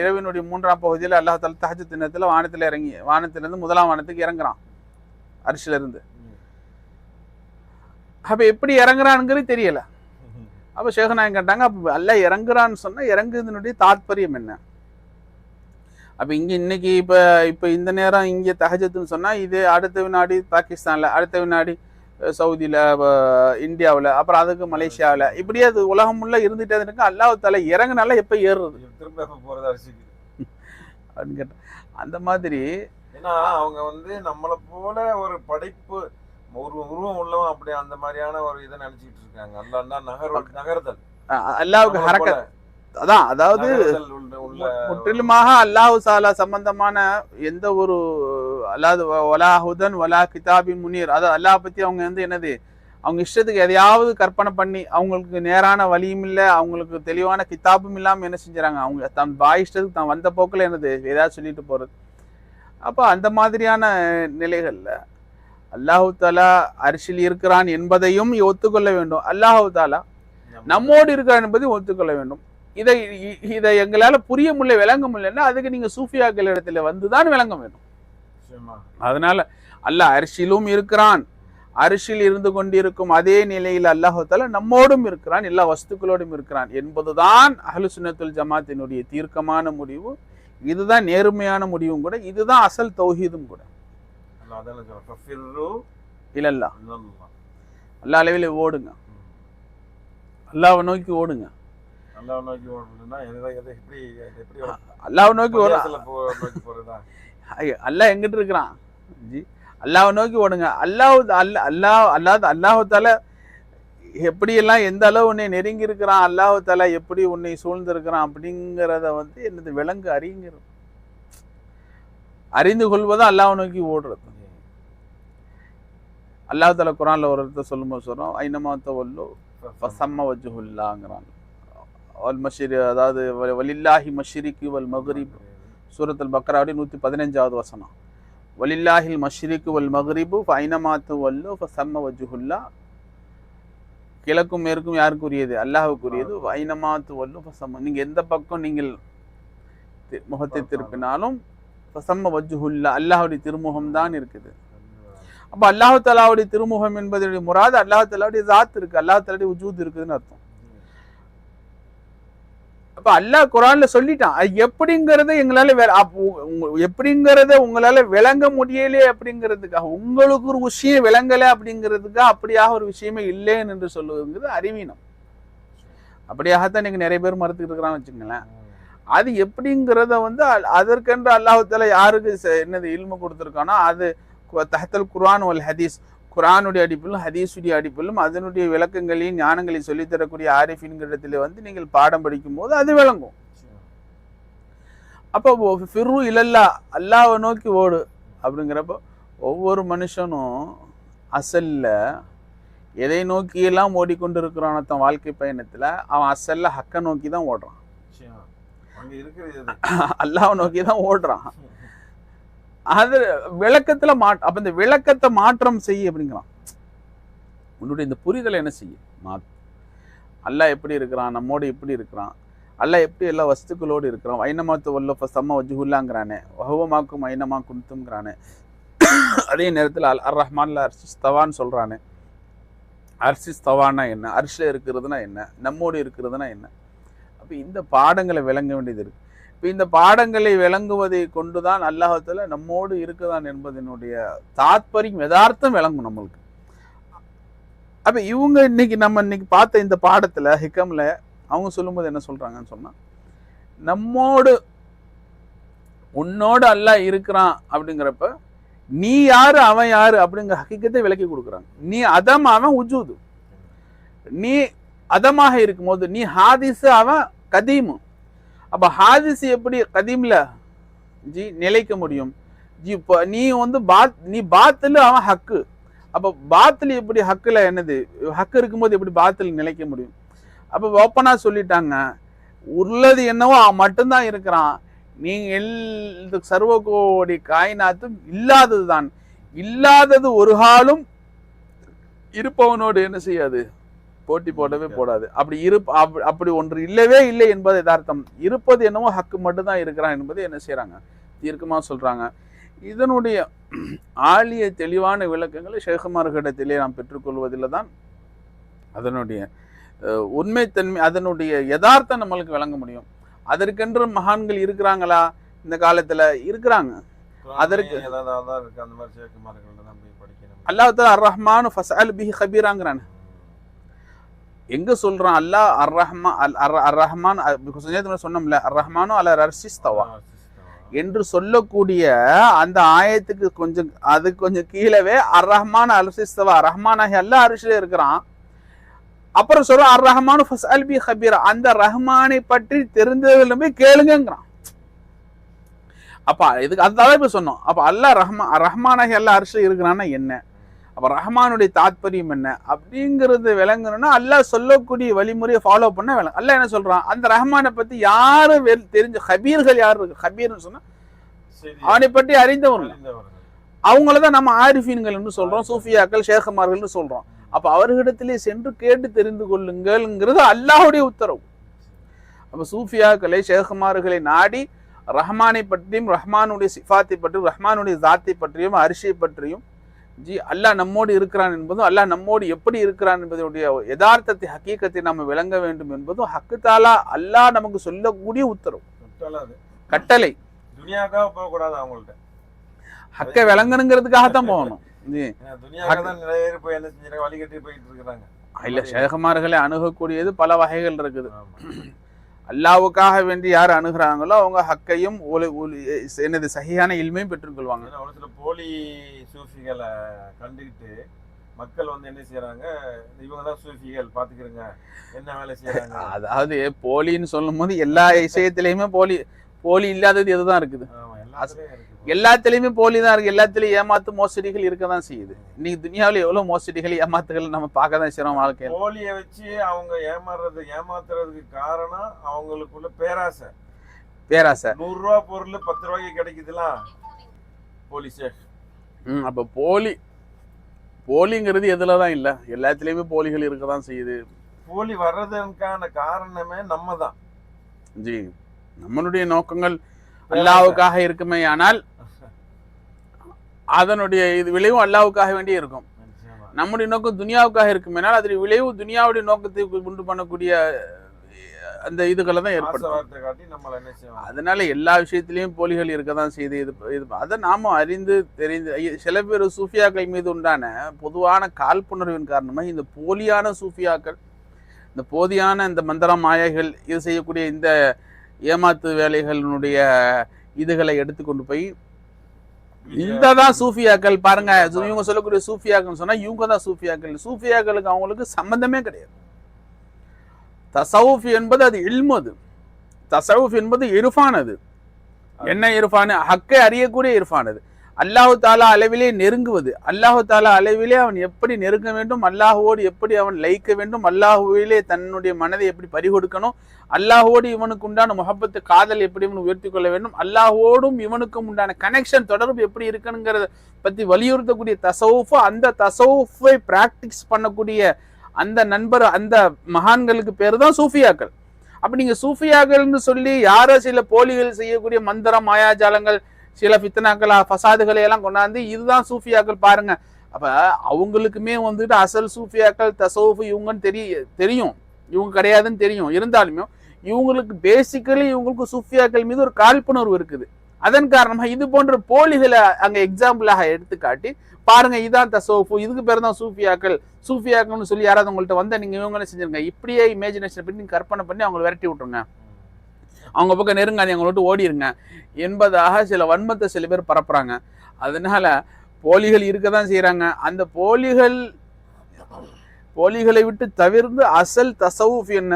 B: இரவினுடைய 3ஆம் பகுதியில் அல்லாஹ் தஆலா தஹஜ்ஜுத் நேரத்துல வானத்துல இறங்கி வானத்திலிருந்து 1ஆம் வானத்துக்கு இறங்குறான் அர்ஷ்ல இருந்து. அப்ப எப்படி இறங்குறான்ங்கிறது தெரியல. அப்ப ஷேக் நாயகம் கேட்டாங்க, அப்ப அல்லாஹ் இறங்குறான்னு சொன்னா இறங்குறதுனுடைய தாத்பரியம் என்ன? அப்ப இங்க இன்னைக்கு இப்ப இந்த நேரம் இங்க தஹஜ்ஜுத்னு சொன்னா இது அடுத்த வினாடி பாகிஸ்தான்ல, அடுத்த வினாடி சவுதியில, இந்தியாவில், அப்புறம் அதுக்கு மலேசியாவில், இப்படியே அது உலகம் உள்ள இருந்துட்டே இருக்கு. அல்லாஹ் தஆலா இறங்குனால எப்ப ஏறுறது அப்படின்னு கேட்டேன். அந்த மாதிரி
A: ஏன்னா அவங்க வந்து நம்மளை போல ஒரு படைப்பு ஒரு உருவம் உள்ளவன் அப்படி அந்த மாதிரியான ஒரு இதை நினைச்சிட்டு இருக்காங்க. அல்லாஹ்னா நகர்தல்,
B: அல்லாஹ்வுக்கு ஹரக்கத். அதான், அதாவது முற்றிலுமாக அல்லாஹ் தஆலா சம்பந்தமான எந்த ஒரு அல்லாஹ் வலா ஹுதன் வலா கிதாபின் முனீர், அதாவது அல்லாஹ் பத்தி அவங்க வந்து என்னது, அவங்க இஷ்டத்துக்கு எதையாவது கற்பனை பண்ணி அவங்களுக்கு நேரான வழியும் இல்லை, அவங்களுக்கு தெளிவான கிதாபும் இல்லாமல் என்ன செஞ்சுறாங்க, அவங்க தம் பாய் இஷ்டத்துக்கு தான் வந்த போக்கில் என்னது ஏதாவது சொல்லிட்டு போறது. அப்போ அந்த மாதிரியான நிலைகள்ல அல்லாஹு தஆலா அர்ஷில் இருக்கிறான் என்பதையும் ஒத்துக்கொள்ள வேண்டும். அல்லாஹு தஆலா நம்மோடு இருக்கிறான் என்பதையும் ஒத்துக்கொள்ள வேண்டும். இதை எங்களால புரிய முடியல, விளங்க முடியலன்னா அதுக்கு நீங்க சூஃபியாக்கள் இடத்துல வந்துதான் விளங்க வேண்டும். அதனால அல்லாஹ் அரிசிலும் இருக்கிறான், அரிசில் இருந்து கொண்டிருக்கும் அதே நிலையில் அல்லாஹ் தஆலா நம்மோடும் இருக்கிறான், எல்லா வஸ்துக்களோடும் இருக்கிறான் என்பதுதான் அஹ்லு சுன்னத்துல் ஜமாத்தினுடைய தீர்க்கமான முடிவு. இதுதான் நேர்மையான முடிவும் கூட, இதுதான் அசல் தௌஹீதும் கூட. இல்லல்லா அல்லாஹ் அளவில் ஓடுங்க, அல்லாஹ்வை நோக்கி ஓடுங்க.
A: அல்லாஹ் நோக்கி ஓடுறதுன்னா
B: அல்லாஹ் நோக்கி போறதா? அல்லாஹ் எங்கிட்டு இருக்கிறான் ஜி? அல்லாஹ் நோக்கி ஓடுங்க. அல்லாஹ் தஆலா எப்படியெல்லாம் எந்த அளவு உன்னை நெருங்கி இருக்கிறான், அல்லாஹ் தஆலா எப்படி உன்னை சூழ்ந்து இருக்கிறான் அப்படிங்கிறத வந்து என்னது விளங்கு அறிங்கிறது, அறிந்து கொள்வதை அல்லாஹ் நோக்கி ஓடுறது. அல்லாஹ் தஆலா குர்ஆன்ல ஒரு இடத்துல சொல்லும்போது சொல்றோம், ஐனமா தவல்லு ஃபஸம்ம வஜ்ஹுல்லாஹ்ங்கறான். வல் மஷ்ரி, அதாவது வலில்லாஹி மஷ்ரிகி வல் மக்ரிப், சூரத்துல் பக்ராவுடைய 115வது வசனம். வலில்லாஹில் மஷ்ரிகு வல் மக்ரிபு ஃபைனமா தவல்லு ஃபஸம்ம வஜ்ஹுல்லாஹ். கிழக்கும் மேற்கும் யாருக்குரியது? அல்லாஹ்வுக்குரியது. ஃபைனமா தவல்லு ஃபஸம்ம, நீங்க எந்த பக்கம் நீங்கள் முகத்தை திருப்பினாலும் ஃபஸம்ம வஜ்ஹுல்லாஹ், அல்லாஹ்வுடைய திருமுகம் தான் இருக்குது. அப்ப அல்லாஹ் தஆலாவுடைய திருமுகம் என்பதனுடைய முராது அல்லாஹ் தஆலாவுடைய ஸாத் இருக்கு, அல்லாஹ் தஆலாவுடைய வஜூத் இருக்குதுன்னு அர்த்தம். அப்ப அல்லாஹ் குர்ஆன்ல சொல்லிட்டான். அது எப்படிங்கறத எங்களால எப்படிங்கறத உங்களால விளங்க முடியலையே அப்படிங்கிறதுக்காக, உங்களுக்கு ஒரு விஷயம் விளங்கல அப்படிங்கிறதுக்காக அப்படியாக ஒரு விஷயமே இல்லைன்னு என்று சொல்லுவதுங்கிறது அறிவீனம். அப்படியாகத்தான் நீங்க நிறைய பேர் மறுத்துக்கிட்டு இருக்கிறான்னு வச்சுங்களேன். அது எப்படிங்கிறத வந்து அதற்கென்று அல்லாஹ் தஆலா யாருக்கு என்னது இல்மு கொடுத்துருக்கானோ அது தஹ்தல் குர்ஆன் வல் ஹதீஸ், குர்ஆனுடைய அடிப்பிலும் ஹதீஸுடைய அடிப்பிலும் அதனுடைய விளக்கங்களையும் ஞானங்களையும் சொல்லித்தரக்கூடிய ஆரிஃபின்கிடத்துல வந்து நீங்கள் பாடம் படிக்கும் போது அது விளங்கும். அப்போ ஃபிர்ரு இலல்லா, அல்லாஹ்வை நோக்கி ஓடு அப்படிங்கிறப்போ ஒவ்வொரு மனுஷனும் அசல்ல எதை நோக்கியெல்லாம் ஓடிக்கொண்டிருக்கிறான் தன் வாழ்க்கை பயணத்துல, அவன் அசல்ல ஹக்க நோக்கி தான் ஓடுறான், அல்லாஹ்வை நோக்கி தான் ஓடுறான். அது விளக்கத்துல அப்ப இந்த விளக்கத்தை மாற்றம் செய்ய அப்படிங்கிறான். உன்னுடைய இந்த புரிதலை என்ன செய்ய அல்லாஹ் எப்படி இருக்கிறான், நம்மோடு எப்படி இருக்கிறான், அல்லாஹ் எப்படி எல்லா வஸ்துக்களோடு இருக்கிறான். ஐனமாத்து வல்ல சம்ம வஜ்ஹுல்லாங்கிறானே, வஹுவமாக்கும் ஐனமா குன்தும்ங்கிறானே. அதே நேரத்தில் அர் ரஹ்மான்ல அர்சிஸ்தவான்னு சொல்றானே. அர்சிஸ்தவான்னா என்ன, அர்ஷில் இருக்கிறதுனா என்ன, நம்மோடு இருக்கிறதுனா என்ன. அப்போ இந்த பாடங்களை விளங்க வேண்டியது இருக்கு. இப்போ இந்த பாடங்களை விளங்குவதை கொண்டுதான் அல்லாஹ்வுத்தாலா நம்மோடு இருக்குதான் என்பதனுடைய தாத்பரியம் யதார்த்தம் விளங்கும் நம்மளுக்கு. அப்ப இவங்க இன்னைக்கு பார்த்த இந்த பாடத்துல ஹிக்கம்ல அவங்க சொல்லும்போது என்ன சொல்றாங்கன்னு சொன்னா, நம்மோடு உன்னோடு அல்லாஹ் இருக்கிறான் அப்படிங்கிறப்ப நீ யாரு அவன் யாரு அப்படிங்கிற ஹக்கீக்கத்தை விளக்கி கொடுக்குறாங்க. நீ அதம், அவன் உஜூது. நீ அதமாக இருக்கும்போது நீ ஹாதிஸ், அவன் கதீமு. அப்ப ஹாதிஸ் எப்படி கதீம்ல ஜி நிலைக்க முடியும் ஜி? நீ நீ பாத்துல, அவன் ஹக்கு. அப்ப பாத்தில் எப்படி ஹக்குல என்னது, ஹக்கு இருக்கும்போது எப்படி பாத்தில் நிலைக்க முடியும்? அப்ப ஓப்பனா சொல்லிட்டாங்க, உள்ளது என்னவோ அவன் மட்டும்தான் இருக்கிறான். நீங்க சர்வ கோடி காயினாத்தும் இல்லாததுதான். இல்லாதது ஒரு காலம் இருப்பவனோடு என்ன செய்யாது, போட்டி போடவே போடாது. அப்படி ஒன்று இல்லவே இல்லை என்பது யதார்த்தம். இருப்பது என்னவோ ஹக்கு மட்டும்தான் இருக்கிறான் என்பது என்ன செய்யறாங்க, தீர்க்கமா சொல்றாங்க. இதனுடைய ஆழிய தெளிவான விளக்கங்களை ஷேகுமார்களிடத்திலே நாம் பெற்றுக்கொள்வதில் தான் அதனுடைய உண்மைத்தன்மை, அதனுடைய யதார்த்தம் நம்மளுக்கு விளங்க முடியும். அதற்கென்று மகான்கள் இருக்கிறாங்களா இந்த காலத்துல? இருக்கிறாங்க. அதற்கு அல்லாஹ் தஆலா அர் ரஹ்மான் ஃபஸ்அல் பிஹி கபீராங்கறானே. எங்க சொல்றான் அல்லாஹ் அர் ரஹ்மான் சொன்னோம்ல, அர் ரஹ்மானு அலா அர்ஷிஸ் தவா என்று சொல்லக்கூடிய அந்த ஆயத்துக்கு கொஞ்சம் கீழவே அர் ரஹ்மான் அர்ஷிஸ் தவா, ரஹ்மானாகி அல்லாஹ் அர்ஷிலே இருக்கிறான். அப்புறம் சொல்ற அர் ரஹ்மானு ஃபஸ்அல் பிஹி கபீரா, அந்த ரஹ்மானை பற்றி தெரிந்ததிலும் போய் கேளுங்கிறான். அப்ப இதுக்கு அதுதான் இப்ப சொன்னோம். அப்ப அல்லாஹ் ரஹ்மானாகி அல்லாஹ் அர்ஷில் இருக்கிறான்னா என்ன, அப்ப ரஹ்மானுடைய தாத்பரியம் என்ன அப்படிங்கிறது விளங்கணும்னா அல்லாஹ் சொல்லக்கூடிய வழிமுறையை ஃபாலோ பண்ண விளங்கும். அல்லாஹ் என்ன சொல்றான், அந்த ரஹ்மானை பத்தி யாரு தெரிஞ்ச ஹபீர்கள் யாரு இருக்கு, ஹபீர்னு சொன்னா அவனை பற்றி அறிந்தவர்கள், அவங்களதான் நம்ம ஆரிஃபீன்கள் என்று சொல்றோம், சூஃபியாக்கள், ஷேഖமார்கள் சொல்றோம். அப்ப அவர்களிடத்திலே சென்று கேட்டு தெரிந்து கொள்ளுங்கள்ங்கிறது அல்லாஹ்வுடைய உத்தரவு. அப்ப சூஃபியாக்களை, ஷேഖமார்களை நாடி ரஹ்மானை பற்றியும், ரஹ்மானுடைய சிஃபாத்தை பற்றியும், ரஹ்மானுடைய ஜாத்தை பற்றியும், அரிசியை பற்றியும், ஜி அல்லாஹ் நம்மோடு இருக்கிறான் என்பதும், அல்லாஹ் நம்மோடு எப்படி இருக்கிறான் என்பதனுடைய யதார்த்தத்தை, ஹக்கீக்கத்தை நம்ம விளங்க வேண்டும் என்பதும் ஹக்கு தாலா அல்லாஹ் நமக்கு சொல்லக்கூடிய உத்தரவு, கட்டளை.
C: துனியாக்காக போக கூடாது, அவங்கள்ட்ட
B: ஹக்கை விளங்கணுங்கிறதுக்காகத்தான் போகணும். இல்ல ஷேഖமார்களை அணுகக்கூடியது பல வகைகள் இருக்குது. அல்லாவுக்காக வேண்டி யார் அணுகிறாங்களோ அவங்க ஹக்கையும் என்னது சஹியான இல்மையும் பெற்றுக்கொள்வாங்க.
C: போலி சூஃபிகளை கண்டுகிட்டு மக்கள் என்ன செய்யறாங்க, இவங்கதான் சூஃபிகள் பாத்துக்கிறங்க என்ன வேலை செய்யறாங்க.
B: அதாவது போலின்னு சொல்லும் போது எல்லா விஷயத்திலயுமே போலி இல்லாதது எதுதான் இருக்குது, எல்லாத்திலயுமே போலி தான் இருக்கு. எல்லாத்திலயும் ஏமாத்து மோசடிகள் இருக்கதான் செய்யுது. இன்னைக்கு துனியாவில எவ்வளவு மோசடிகள், ஏமாத்துகள் நம்ம பார்க்கதான் செய்யறோம் வாழ்க்கையில.
C: போலியை வச்சு அவங்க ஏமாத்துறதுக்கு காரணம் அவங்களுக்குள்ள பேராசை. 100 ரூபா பொருள் 10 ரூபாய்க்கு கிடைக்குதுலாம் போலீஸ்.
B: அப்ப போலிங்கிறது எதுலதான் இல்ல, எல்லாத்திலயுமே போலிகள் இருக்கதான் செய்யுது.
C: போலி வர்றதுக்கான காரணமே நம்ம தான்
B: ஜி. நம்மளுடைய நோக்கங்கள் அல்லாவுக்காக இருக்குமே, ஆனால் அதனுடைய இது விளைவும் அல்லாவுக்காக வேண்டியே இருக்கும். நம்முடைய நோக்கம் துனியாவுக்காக இருக்குமேனால் அதனுடைய விளைவு துனியாவுடைய நோக்கத்தை உண்டு பண்ணக்கூடிய அந்த இதுகளை தான் ஏற்படும். அதனால எல்லா விஷயத்திலையும் போலிகள் இருக்கதான் செய்து இது அதை நாம அறிந்து தெரிந்து, சில பேர் சூஃபியாக்கள் மீது உண்டான பொதுவான காழ்ப்புணர்வின் காரணமாக இந்த போலியான சூஃபியாக்கள், இந்த போதியான இந்த மந்திர மாயைகள் இது செய்யக்கூடிய இந்த ஏமாத்து வேலைகளுடைய இதுகளை எடுத்துக்கொண்டு போய் இந்ததான் சூஃபியாக்கள் பாருங்க, இவங்க சொல்லக்கூடிய சூஃபியாக்கள் சொன்னா இவங்க தான் சூஃபியாக்கள். சூஃபியாக்களுக்கு அவங்களுக்கு சம்பந்தமே கிடையாது. தசவுஃப் என்பது அது இல்மு, அது தசவுஃப் என்பது இர்ஃபான். அது என்ன இர்ஃபான், ஹக்கை அறியக்கூடிய இர்ஃபான். அது அல்லாஹு தாலா அளவிலே நெருங்குவது, அல்லாஹு தாலா அளவிலே அவன் எப்படி நெருங்க வேண்டும், அல்லாஹுவோடு எப்படி அவன் லயிக்க வேண்டும், அல்லாஹுவிலே தன்னுடைய மனதை எப்படி பறிகொடுக்கணும், அல்லாஹுவோடு இவனுக்கு உண்டான முஹப்பத்து காதல் எப்படி இவன் உயர்த்தி கொள்ள வேண்டும், அல்லாஹுவோடும் இவனுக்கும் உண்டான கனெக்ஷன் தொடர்பு எப்படி இருக்கணுங்கிறத பத்தி வலியுறுத்தக்கூடிய தசவுஃப், அந்த தசவுஃபை பிராக்டிஸ் பண்ணக்கூடிய அந்த நண்பர், அந்த மகான்களுக்கு பேர் தான் சூஃபியாக்கள். அப்ப நீங்க சூஃபியாக்கள்னு சொல்லி யாரோ சில போலிகள் செய்யக்கூடிய மந்திரம், மாயாஜாலங்கள், சில ஃபித்னாக்கள், ஃபசாதுகளை எல்லாம் கொண்டாந்து இதுதான் சூஃபியாக்கள் பாருங்க. அப்ப அவங்களுக்குமே வந்துட்டு அசல் சூஃபியாக்கள் தசவுஃப் இவங்கன்னு தெரியும், இவங்க கிடையாதுன்னு தெரியும். இருந்தாலுமே இவங்களுக்கு பேசிக்கலி இவங்களுக்கு சூஃபியாக்கள் மீது ஒரு காழ்ப்புணர்வு இருக்குது. அதன் காரணமாக இது போன்ற போலிகளை அங்க எக்ஸாம்பிளாக எடுத்துக்காட்டி பாருங்க, இதான் தசவுஃப், இதுக்கு பேர் தான் சூஃபியாக்கள், சூஃபியாக்கள்னு சொல்லி யாராவது உங்கள்கிட்ட வந்தா நீங்க இவங்களே செஞ்சிருங்க, இப்படியே இமேஜினேஷன் பண்ணி நீங்க கற்பனை பண்ணி அவங்களை விரட்டி விட்டுருங்க, அவங்க பக்கம் நெருங்காது, அவங்கள விட்டு ஓடிருங்க என்பதாக சில வன்மத்தை சில பேர் பரப்புறாங்க. அதனால போலிகள் இருக்கதான் செய்யறாங்க. அந்த போலிகளை விட்டு தவிர்த்து அசல் தசவுஃப் என்ன,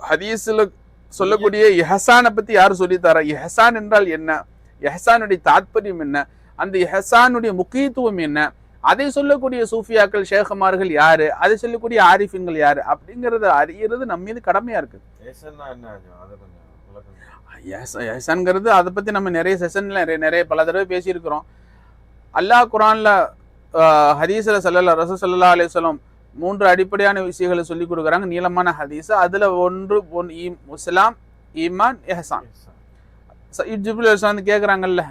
B: ஹதீஸ்ல சொல்லக்கூடிய இஹ்சானை பத்தி யாரு சொல்லித்தரா, இஹ்சான் என்றால் என்ன, இஹ்சானுடைய தாத்பரியம் என்ன, அந்த இஹ்சானுடைய முக்கியத்துவம் என்ன, அதை சொல்லக்கூடிய சூஃபியாக்கள் ஷேഖமார்கள் யாரு, அதை சொல்லக்கூடிய ஆரிஃபின்கள் யாரு அப்படிங்கறத அறியறது நம்ம மீது கடமையா இருக்கு. எஹ்சான்ங்கிறது அதை பத்தி நம்ம நிறைய செஷன்ல நிறைய பல தடவை பேசியிருக்கிறோம். அல்லாஹ் குர்ஆன்ல ஹதீஸ்ல ரசூல் ஸல்லல்லாஹு அலைஹி வஸல்லம் 3 அடிப்படையான விஷயங்களை சொல்லி கொடுக்குறாங்க, நீளமான ஹதீஸ். அதுல ஒன்று இஸ்லாம், ஈமான், இஹ்சான். ஜிப்ரீல் அலைஹிஸ்ஸலாம் கேட்குறாங்கல்ல,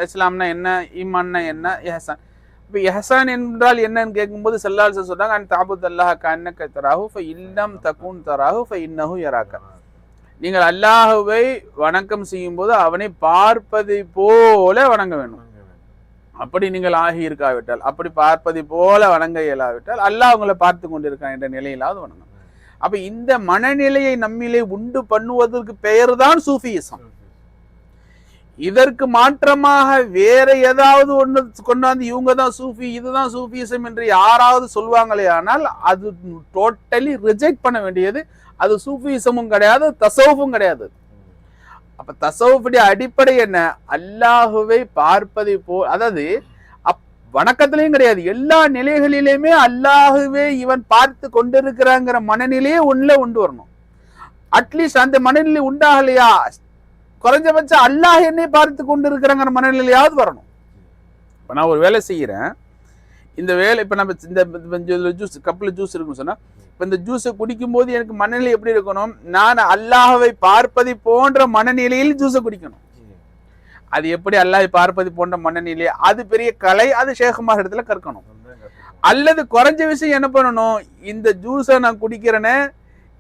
B: இஸ்லாம்னா என்ன, ஈமான்னா என்ன, இஹ்சான். இப்போ இஹ்சான் என்றால் என்னன்னு கேட்கும்போது ஸல்லல்லாஹு அலைஹி வஸல்லம் சொல்றாங்க, அன் தஅபுதல்லாஹ கஅன்னக தராஹு ஃபஇல்லம் தகுன் தராஹு ஃபஇன்னஹு யராக. நீங்கள் அல்லாஹுவை வணக்கம் செய்யும் போது அவனை பார்ப்பதை போல வணங்க வேண்டும். அப்படி நீங்கள் ஆகி இருக்காவிட்டால், அப்படி பார்ப்பதை போல வணங்க இயலாவிட்டால் அல்லாஹ் உங்களை பார்த்து கொண்டிருக்கான் என்ற நிலையிலாவது வணங்கும். அப்ப இந்த மனநிலையை நம்மிலே உண்டு பண்ணுவதற்கு பெயர் தான் சூஃபியிசம். இதற்கு மாற்றமாக வேற ஏதாவது ஒன்று கொண்டாந்து இவங்க தான் சூஃபி, இதுதான் சூஃபியிசம் என்று யாராவது சொல்வாங்களே ஆனால் அது டோட்டலி ரிஜெக்ட் பண்ண வேண்டியது. அது சூஃபியிசமும் கிடையாது, தசவுஃபும் கிடையாது. அப்ப தசவுஃபுடைய அடிப்படை என்ன, அல்லாஹுவை பார்ப்பதை போல், அதாவது வணக்கத்திலையும் கிடையாது, எல்லா நிலைகளிலுமே அல்லாஹுவே இவன் பார்த்து கொண்டிருக்கிறாங்கிற மனநிலையே உள்ள கொண்டு வரணும். அட்லீஸ்ட் அந்த மனநிலை உண்டாகலையா, குறைஞ்சபட்சம் அல்லாஹ் என்னை பார்த்து கொண்டிருக்கிறாங்கிற மனநிலையாவது வரணும். இப்ப நான் ஒரு வேலை செய்யறேன், இந்த வேலை இப்ப நம்ம இந்த ஜூஸ் கப்பில் ஜூஸ் இருக்குன்னு சொன்னா, இப்ப இந்த ஜூஸை குடிக்கும் போது எனக்கு மனநிலை எப்படி இருக்கணும், நான் அல்லாஹவை பார்ப்பதை போன்ற மனநிலையில் ஜூஸை குடிக்கணும். அது எப்படி அல்லாஹை பார்ப்பதை போன்ற மனநிலை, அது பெரிய கலை, அது ஷேഖமார் இடத்துல கற்கணும். அல்லது குறைஞ்ச விஷயம் என்ன பண்ணணும், இந்த ஜூஸை நான் குடிக்கிறேன்னு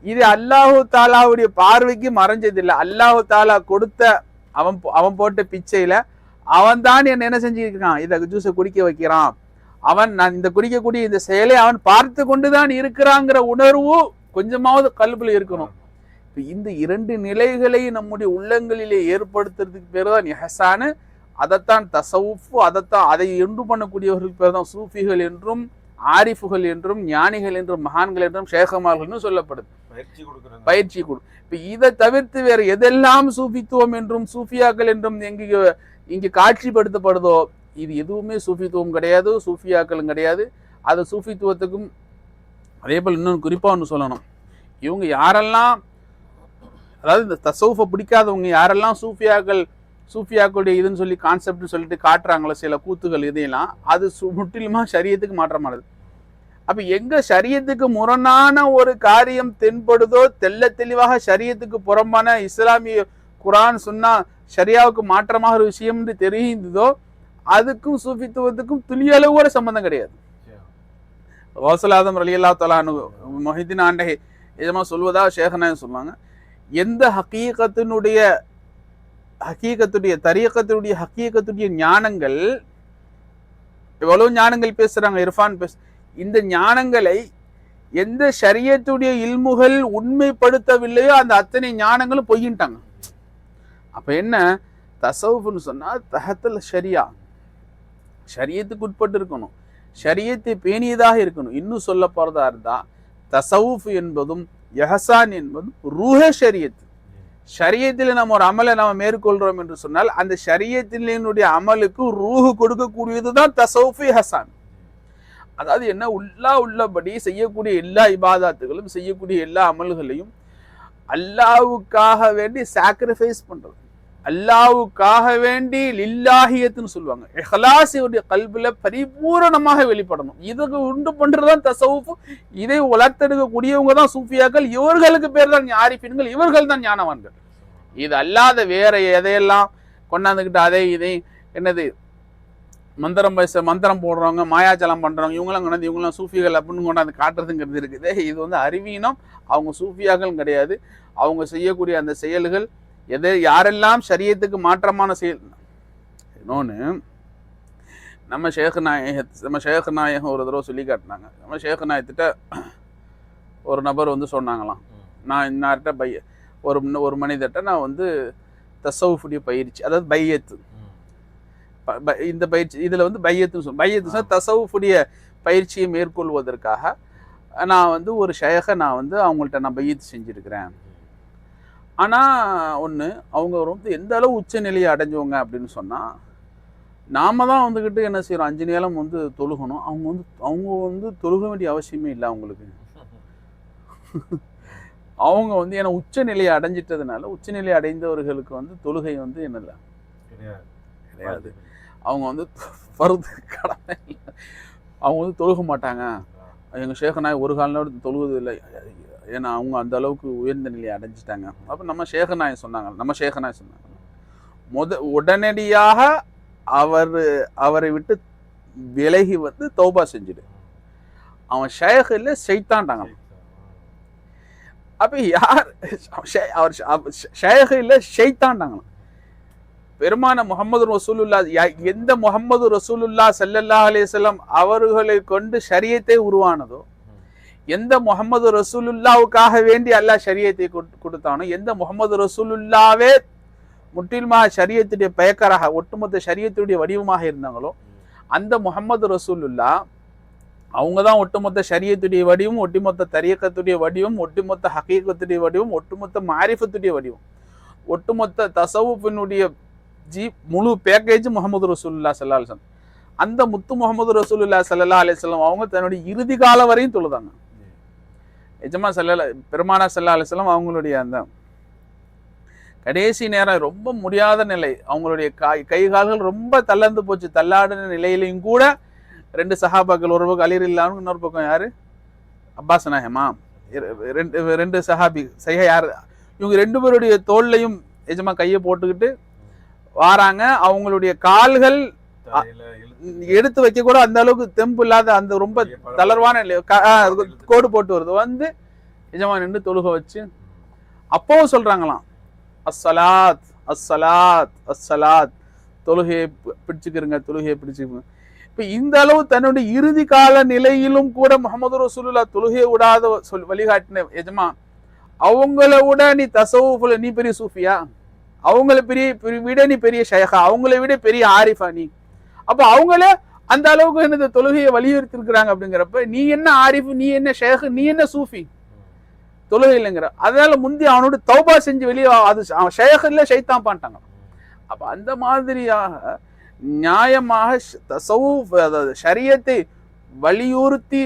B: இது அல்லாஹு தாலாவுடைய பார்வைக்கு மறைஞ்சதில்லை, அல்லாஹு தாலா கொடுத்த அவன் போட்ட பிச்சையில அவன் தான் என்ன செஞ்சிருக்கான், இதை ஜூஸை குடிக்க வைக்கிறான், அவன் நான் இந்த குடிக்கக்கூடிய இந்த செயலை அவன் பார்த்து கொண்டுதான் இருக்கிறாங்கிற உணர்வு கொஞ்சமாவது கல்வில இருக்கணும். இந்த 2 நிலைகளை நம்முடைய உள்ளங்களிலே ஏற்படுத்துறதுக்கு பேர் தான் இஹ்சான். அதைத்தான் தசவுஃப், அதை உண்டு பண்ணக்கூடியவர்களுக்கு பேர் தான் சூஃபிகள் என்றும் ஆரிஃபுகள் என்றும் ஞானிகள் என்றும் மகான்கள் என்றும் ஷேഖமார்கள் சொல்லப்படுது. பயிற்சி கொடு. இப்ப இதை தவிர்த்து வேற எதெல்லாம் சூஃபித்துவம் என்றும் சூஃபியாக்கள் என்றும் இங்கு காட்சிப்படுத்தப்படுதோ இது எதுவுமே சூஃபித்துவம் கிடையாது, சூஃபியாக்களும் கிடையாது. அது சூஃபித்துவத்துக்கும் அதே போல் இன்னொன்று குறிப்பா ஒன்று சொல்லணும், இவங்க யாரெல்லாம், அதாவது இந்த தசவுஃபை பிடிக்காதவங்க யாரெல்லாம் சூஃபியாக்களுடைய இதுன்னு சொல்லி கான்செப்ட்னு சொல்லிட்டு காட்டுறாங்களோ சில கூத்துகள், இதையெல்லாம் அது முற்றிலுமா ஷரியத்துக்கு மாற்றமானது. அப்ப எங்க ஷரியத்துக்கு முரணான ஒரு காரியம் தென்படுதோ, தெல்ல தெளிவாக ஷரியத்துக்கு புறம்பான இஸ்லாமிய குர்ஆன் சுன்னா ஷரியாவுக்கு மாற்றமாக ஒரு விஷயம் என்று தெரிந்ததோ அதுக்கும் சூஃபித்துவத்துக்கும் துளியளவு கூட சம்பந்தம் கிடையாது. கௌசுல் ஆதம் ரலியல்லாஹு தஆலா அன்ஹு முஹிதீன் ஆண்டகை இதமா சொல்வதா ஷேഖனாக சொல்லுவாங்க, எந்த ஹகீகத்துடைய தரீகத்துடைய ஹகீகத்துடைய ஞானங்கள், எவ்வளவு ஞானங்கள் பேசுறாங்க, இர்ஃபான் இந்த ஞானங்களை எந்த ஷரியத்துடைய இல்முகள் உண்மைப்படுத்தவில்லையோ அந்த அத்தனை ஞானங்களும் பொய்யிட்டாங்க. அப்ப என்ன தசவுஃப்னு சொன்னா தஹத்தல் ஷரியா, ஷரியத்துக்கு உட்பட்டு இருக்கணும், ஷரியத்தை பேணியதாக இருக்கணும். இன்னும் சொல்ல போறதா இருந்தா தசவுஃப் என்பதும் இஹ்சான் என்பதும் ரூஹே ஷரியத், ஷரியத்தில் நம்ம ஒரு அமலை நம்ம மேற்கொள்றோம் என்று சொன்னால் அந்த ஷரியத்தினுடைய அமலுக்கு ரூஹு கொடுக்கக்கூடியதுதான் தசவுஃபி ஹசான். அதாவது என்ன, உள்ளபடி செய்யக்கூடிய எல்லா இபாதாத்துகளும் செய்யக்கூடிய எல்லா அமல்களையும் அல்லாவுக்காக வேண்டி சாக்ரிஃபைஸ் பண்றது, அல்லாவுக்காக வேண்டி லில்லாஹியத்துன்னு சொல்லுவாங்க. இஹ்லாஸுடைய கல்வில பரிபூரணமாக வெளிப்படணும். இதுக்கு உண்டு பண்றதுதான் தசவுஃப். இதை வளர்த்தெடுக்கக்கூடியவங்க தான் சூஃபியாக்கள். இவர்களுக்கு பேர் தான் ஆரிஃபீன்கள், இவர்கள் தான் ஞானவான்கள். இது அல்லாத வேற எதையெல்லாம் கொண்டாந்துக்கிட்டு அதை இதை என்னது மந்திரம் போடுறவங்க, மாயாஜலம் பண்றவங்க, இவங்களாம் கொண்டாந்து இவங்களாம் சூஃபிகள் அப்படின்னு கொண்டாந்து காட்டுறதுங்கிறது இருக்குது. இது வந்து அறிவீனம். அவங்க சூஃபியாக்கள் கிடையாது. அவங்க செய்யக்கூடிய அந்த செயல்கள் யாரெல்லாம் ஷரியத்துக்கு மாற்றமான செயல். இன்னொன்று, நம்ம ஷேக் நாயகம் ஒரு தடவை சொல்லி காட்டினாங்க. நம்ம ஷேக் நாயத்திட்ட ஒரு நபர் வந்து சொன்னாங்களாம், நான் இன்னார்கிட்ட ஒரு மனிதர்கிட்ட நான் வந்து தசவுஃபுடைய பயிற்சி, அதாவது பையத்து, இந்த பயிற்சி இதில் வந்து பையத்து தசவுஃபுடைய பயிற்சியை மேற்கொள்வதற்காக நான் வந்து ஒரு ஷேகை நான் வந்து அவங்கள்ட்ட நான் பையத்து செஞ்சுருக்கிறேன். ஆனால் ஒன்று, அவங்க வந்து எந்த அளவு உச்ச நிலையை அடைஞ்சவங்க அப்படின்னு சொன்னால், நாம தான் வந்துக்கிட்டு என்ன செய்கிறோம், 5 நேரம் வந்து தொழுகணும். அவங்க வந்து தொழுக வேண்டிய அவசியமே இல்லை அவங்களுக்கு. அவங்க வந்து ஏன்னா உச்ச நிலையை அடைஞ்சிட்டதுனால, உச்சநிலையை அடைந்தவர்களுக்கு வந்து தொழுகை வந்து என்னல்ல கிடையாது. அவங்க வந்து பருது கடமை இல்லை, அவங்க வந்து தொழுக மாட்டாங்க. எங்கள் ஷேகநாய் ஒரு காலனோட தொழுவது இல்லை, ஏன்னா அவங்க அந்த அளவுக்கு உயர்ந்த நிலையை அடைஞ்சிட்டாங்க. அப்போ நம்ம ஷேகநாய் சொன்னாங்க உடனடியாக அவரை விட்டு விலகி வந்து தௌபா செஞ்சுடு. அவன் ஷேக் இல்லை, ஷைத்தான்டாங்க. அப்போ யார் அவர் ஷேக் இல்லை, ஷைத்தான்டாங்க. பெருமான முகமது ரசூலுல்லா, எந்த முகமது ரசூலுல்லா ஸல்லல்லாஹு அலைஹி வஸல்லம் அவர்களை கொண்டு ஷரியத்தை உருவானதோ, எந்த முகமது ரசூலுல்லாவுக்காக வேண்டி அல்லாஹ் ஷரியத்தை கொடுத்தானோ, எந்த முகமது ரசூலுல்லாவே முற்றிலுமாக ஷரியத்துடைய பயக்கராக ஒட்டுமொத்த ஷரியத்துடைய வடிவமாக இருந்தாங்களோ, அந்த முகமது ரசூலுல்லா அவங்க தான் ஒட்டுமொத்த ஷரியத்துடைய வடிவம், ஒட்டுமொத்த தரீக்கத்துடைய வடிவம், ஒட்டுமொத்த ஹகீகத்துடைய வடிவம், ஒட்டுமொத்த மாரிஃபத்துடைய வடிவம், ஒட்டுமொத்த தசவுஃபினுடைய முழு பேக்கேஜ் முகமது ரசூலுல்லாஹ் ஸல்லல்லாஹு அலைஹி வஸல்லம். அந்த முத்து முகமது ரசூலுல்லாஹ் ஸல்லல்லாஹு அலைஹி வஸல்லம் அவங்க தன்னுடைய இறுதி காலம் வரையும் தொழுதாங்க. எஜமா பெருமானா ஸல்லல்லாஹு அலைஹி வஸல்லம் அவங்களுடைய அந்த கடைசி நேரம் ரொம்ப முடியாத நிலை, அவங்களுடைய கை கால்கள் ரொம்ப தளர்ந்து போச்சு, தள்ளாடின நிலையிலையும் கூட 2 சஹாபாக்கள், ஒரு பக்கம் அலி ரலியல்லாஹு, இன்னொரு பக்கம் யாரு, அப்பாஸ் நாயகமா, 2 சஹாபி யார், இவங்க 2 பேருடைய தோல்லையும் எஜமா கையை போட்டுக்கிட்டு வாராங்க. அவங்களுடைய கால்கள் எடுத்து வைக்க கூட அந்த அளவுக்கு தெம்பு இல்லாத, அந்த ரொம்ப தளர்வான கோடு போட்டு வருது. வந்து எஜமா நின்று தொழுக வச்சு அப்பவும் சொல்றாங்களாம், அஸ்ஸலாத் அஸ்ஸலாத் அஸ்ஸலாத், தொழுகையை பிடிச்சுக்கிறங்க. இப்ப இந்த அளவு தன்னுடைய இறுதி கால நிலையிலும் கூட முஹம்மது ரசூலுல்லாஹ் தொழுகையை விடாத வழிகாட்டின எஜமா, அவங்கள விட நீ தசவுஃப்ல நீ பெரிய சூஃபியா, அவங்கள விட நீ பெரிய ஷைഖா, அவங்கள விட பெரிய ஆரிஃபா நீ. அப்ப அவங்களே அந்த அளவுக்கு இந்த தொழுகையை வலியுறுத்தி இருக்கிறாங்க. அப்படிங்கிறப்ப நீ என்ன ஆரிஃபு, நீ என்ன ஷேக், நீ என்ன சூஃபி, தொழுகை இல்லைங்கிற. அதனால முந்தி அவனோட தௌபா செஞ்சு வெளியே, அது ஷேக் இல்லை, ஷைத்தான் பண்ணிட்டாங்க. அப்ப அந்த மாதிரியாக நியாயமாக தசவுஃப், அதாவது ஷரியத்தை வலியுறுத்தி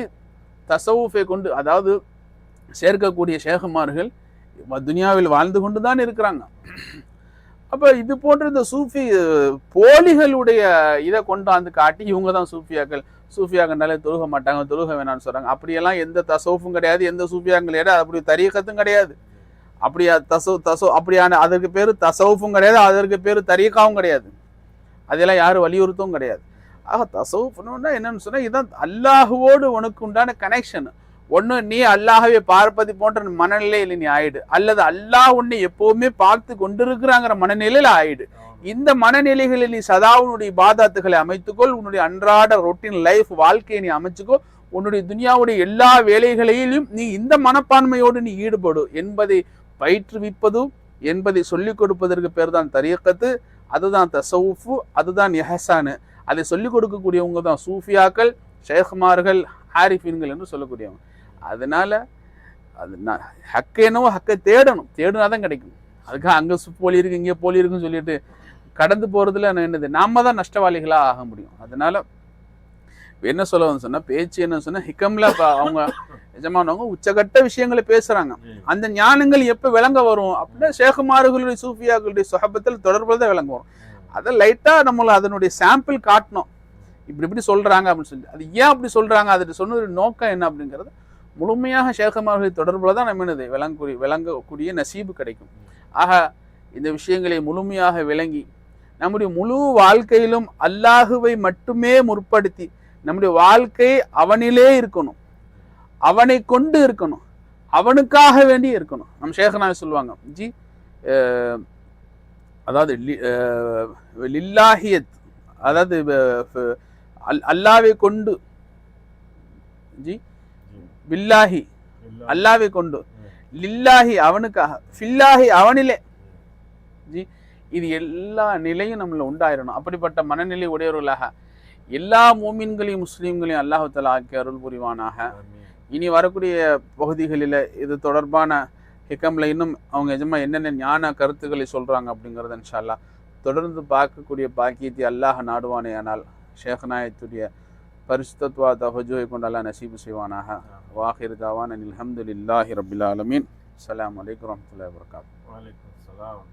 B: தசவுஃபை கொண்டு அதாவது சேர்க்கக்கூடிய ஷேகுமார்கள் துனியாவில் வாழ்ந்து கொண்டு தான் இருக்கிறாங்க. அப்ப இது போன்ற இந்த சூஃபி போலிகளுடைய இதை கொண்டாந்து காட்டி இவங்க தான் சூஃபியாக்கனாலே தொழுக மாட்டாங்க, தொழுக வேணாம்னு சொல்றாங்க. அப்படியெல்லாம் எந்த தசவுஃபும் கிடையாது, எந்த சூஃபியாக்கள் கிடையாது, அப்படி தரீகத்தும் கிடையாது. அப்படியா அப்படியான அதற்கு பேரு தசவுஃபும் கிடையாது, அதற்கு பேரு தரீகாவும் கிடையாது. அதெல்லாம் யாரும் வலியுறுத்தவும் கிடையாது. ஆக தசவுஃப்னா என்னன்னு சொன்னா, இதுதான் அல்லாஹுவோடு உனக்கு உண்டான கனெக்ஷன். ஒன்று நீ அல்லாஹவே பார்ப்பது போன்ற மனநிலையில் நீ ஆயிடு, அல்லது அல்லாஹ் உன்னை எப்பவுமே பார்த்து கொண்டிருக்கிறாங்கிற மனநிலையில் ஆயிடு. இந்த மனநிலைகளில் நீ சதா உன்னுடைய இபாதத்துகளை அமைத்துக்கொள், உன்னுடைய அன்றாட ரொட்டீன் லைஃப் வாழ்க்கையை நீ அமைச்சுக்கோ, உன்னுடைய துனியாவுடைய எல்லா வேலைகளிலும் நீ இந்த மனப்பான்மையோடு நீ ஈடுபடு என்பதை பயிற்றுவிப்பதும் என்பதை சொல்லிக் கொடுப்பதற்கு பேர் தான் தரீக்கத்து, அதுதான் தசவுஃபு, அதுதான் இஹ்சானு. அதை சொல்லிக் கொடுக்கக்கூடியவங்க தான் சூஃபியாக்கள், ஷேக்மார்கள், ஆரிஃபீன்கள் என்று சொல்லக்கூடியவங்க. அதனால அது ஹக்கேனோ ஹக்கை தேடணும், தேடினாதான் கிடைக்கும். அதுக்காக அங்கே போலி இருக்கு இங்கே போலி இருக்குன்னு சொல்லிட்டு கடந்து போகிறதுல என்னது நாம தான் நஷ்டவாளிகளாக ஆக முடியும். அதனால என்ன சொல்ல வந்து சொன்னால் பேச்சு என்ன சொன்னால் ஹிக்கம்ல அவங்க எஜமானவங்க உச்சகட்ட விஷயங்களை பேசுகிறாங்க. அந்த ஞானங்கள் எப்போ விளங்க வரும் அப்படின்னா ஷேகுமார்களுடைய சூஃபியாக்களுடைய சொஹபத்தில் தொடர்பில் தான் விளங்க வரும். அதை லைட்டாக நம்மளை அதனுடைய சாம்பிள் காட்டணும், இப்படி இப்படி சொல்கிறாங்க அப்படின்னு சொல்லி. அது ஏன் அப்படி சொல்கிறாங்க, அதுக்கு சொன்னது நோக்கம் என்ன அப்படிங்கிறது முழுமையாக ஷேகுமார்களை தொடர்பில் தான் நம்ம என்னது விளங்கக்கூடிய நசீபு கிடைக்கும். ஆக இந்த விஷயங்களை முழுமையாக விளங்கி நம்முடைய முழு வாழ்க்கையிலும் அல்லாஹுவை மட்டுமே முற்படுத்தி நம்முடைய வாழ்க்கை அவனிலே இருக்கணும், அவனை கொண்டு இருக்கணும், அவனுக்காக வேண்டி இருக்கணும். நம்ம ஷேഖனாவே சொல்லுவாங்க ஜி, அதாவது லில்லாஹியத், அதாவது அல்லாவை கொண்டு ஜி, பில்லாஹி அல்லாவை கொண்டு, லில்லாஹி அவனுக்காக, ஃபில்லாஹி அவனிலே ஜி, இது எல்லா நிலையும் நம்மள உண்டாயிரணும். அப்படிப்பட்ட மனநிலை உடையவர்களாக எல்லா மூமின்களையும் முஸ்லீம்களையும் அல்லாஹ் தஆலா ஆக்கி அருள் புரிவானாக. இனி வரக்கூடிய பகுதிகளில் இது தொடர்பான ஹிக்கம்ல இன்னும் அவங்க எஜமா என்னென்ன ஞான கருத்துக்களை சொல்றாங்க அப்படிங்கிறத இன்ஷா அல்லாஹ் தொடர்ந்து பார்க்கக்கூடிய பாக்கியத்தை அல்லாஹ் நாடுவானே. ஆனால் ஷேக் நாயத்துடைய பரிசுத்தத்துவ தஹஜுவை கொண்டு அல்லாஹ் நசீபு செய்வானாக. வாஹிர் தாவான் அல்ஹம்துலில்லாஹி ரப்பில் ஆலமீன். அஸ்ஸலாமு அலைக்கும் வரஹ்மத்துல்லாஹி வபரகாத்துஹு.
C: வலைக்கும் ஸலாம்.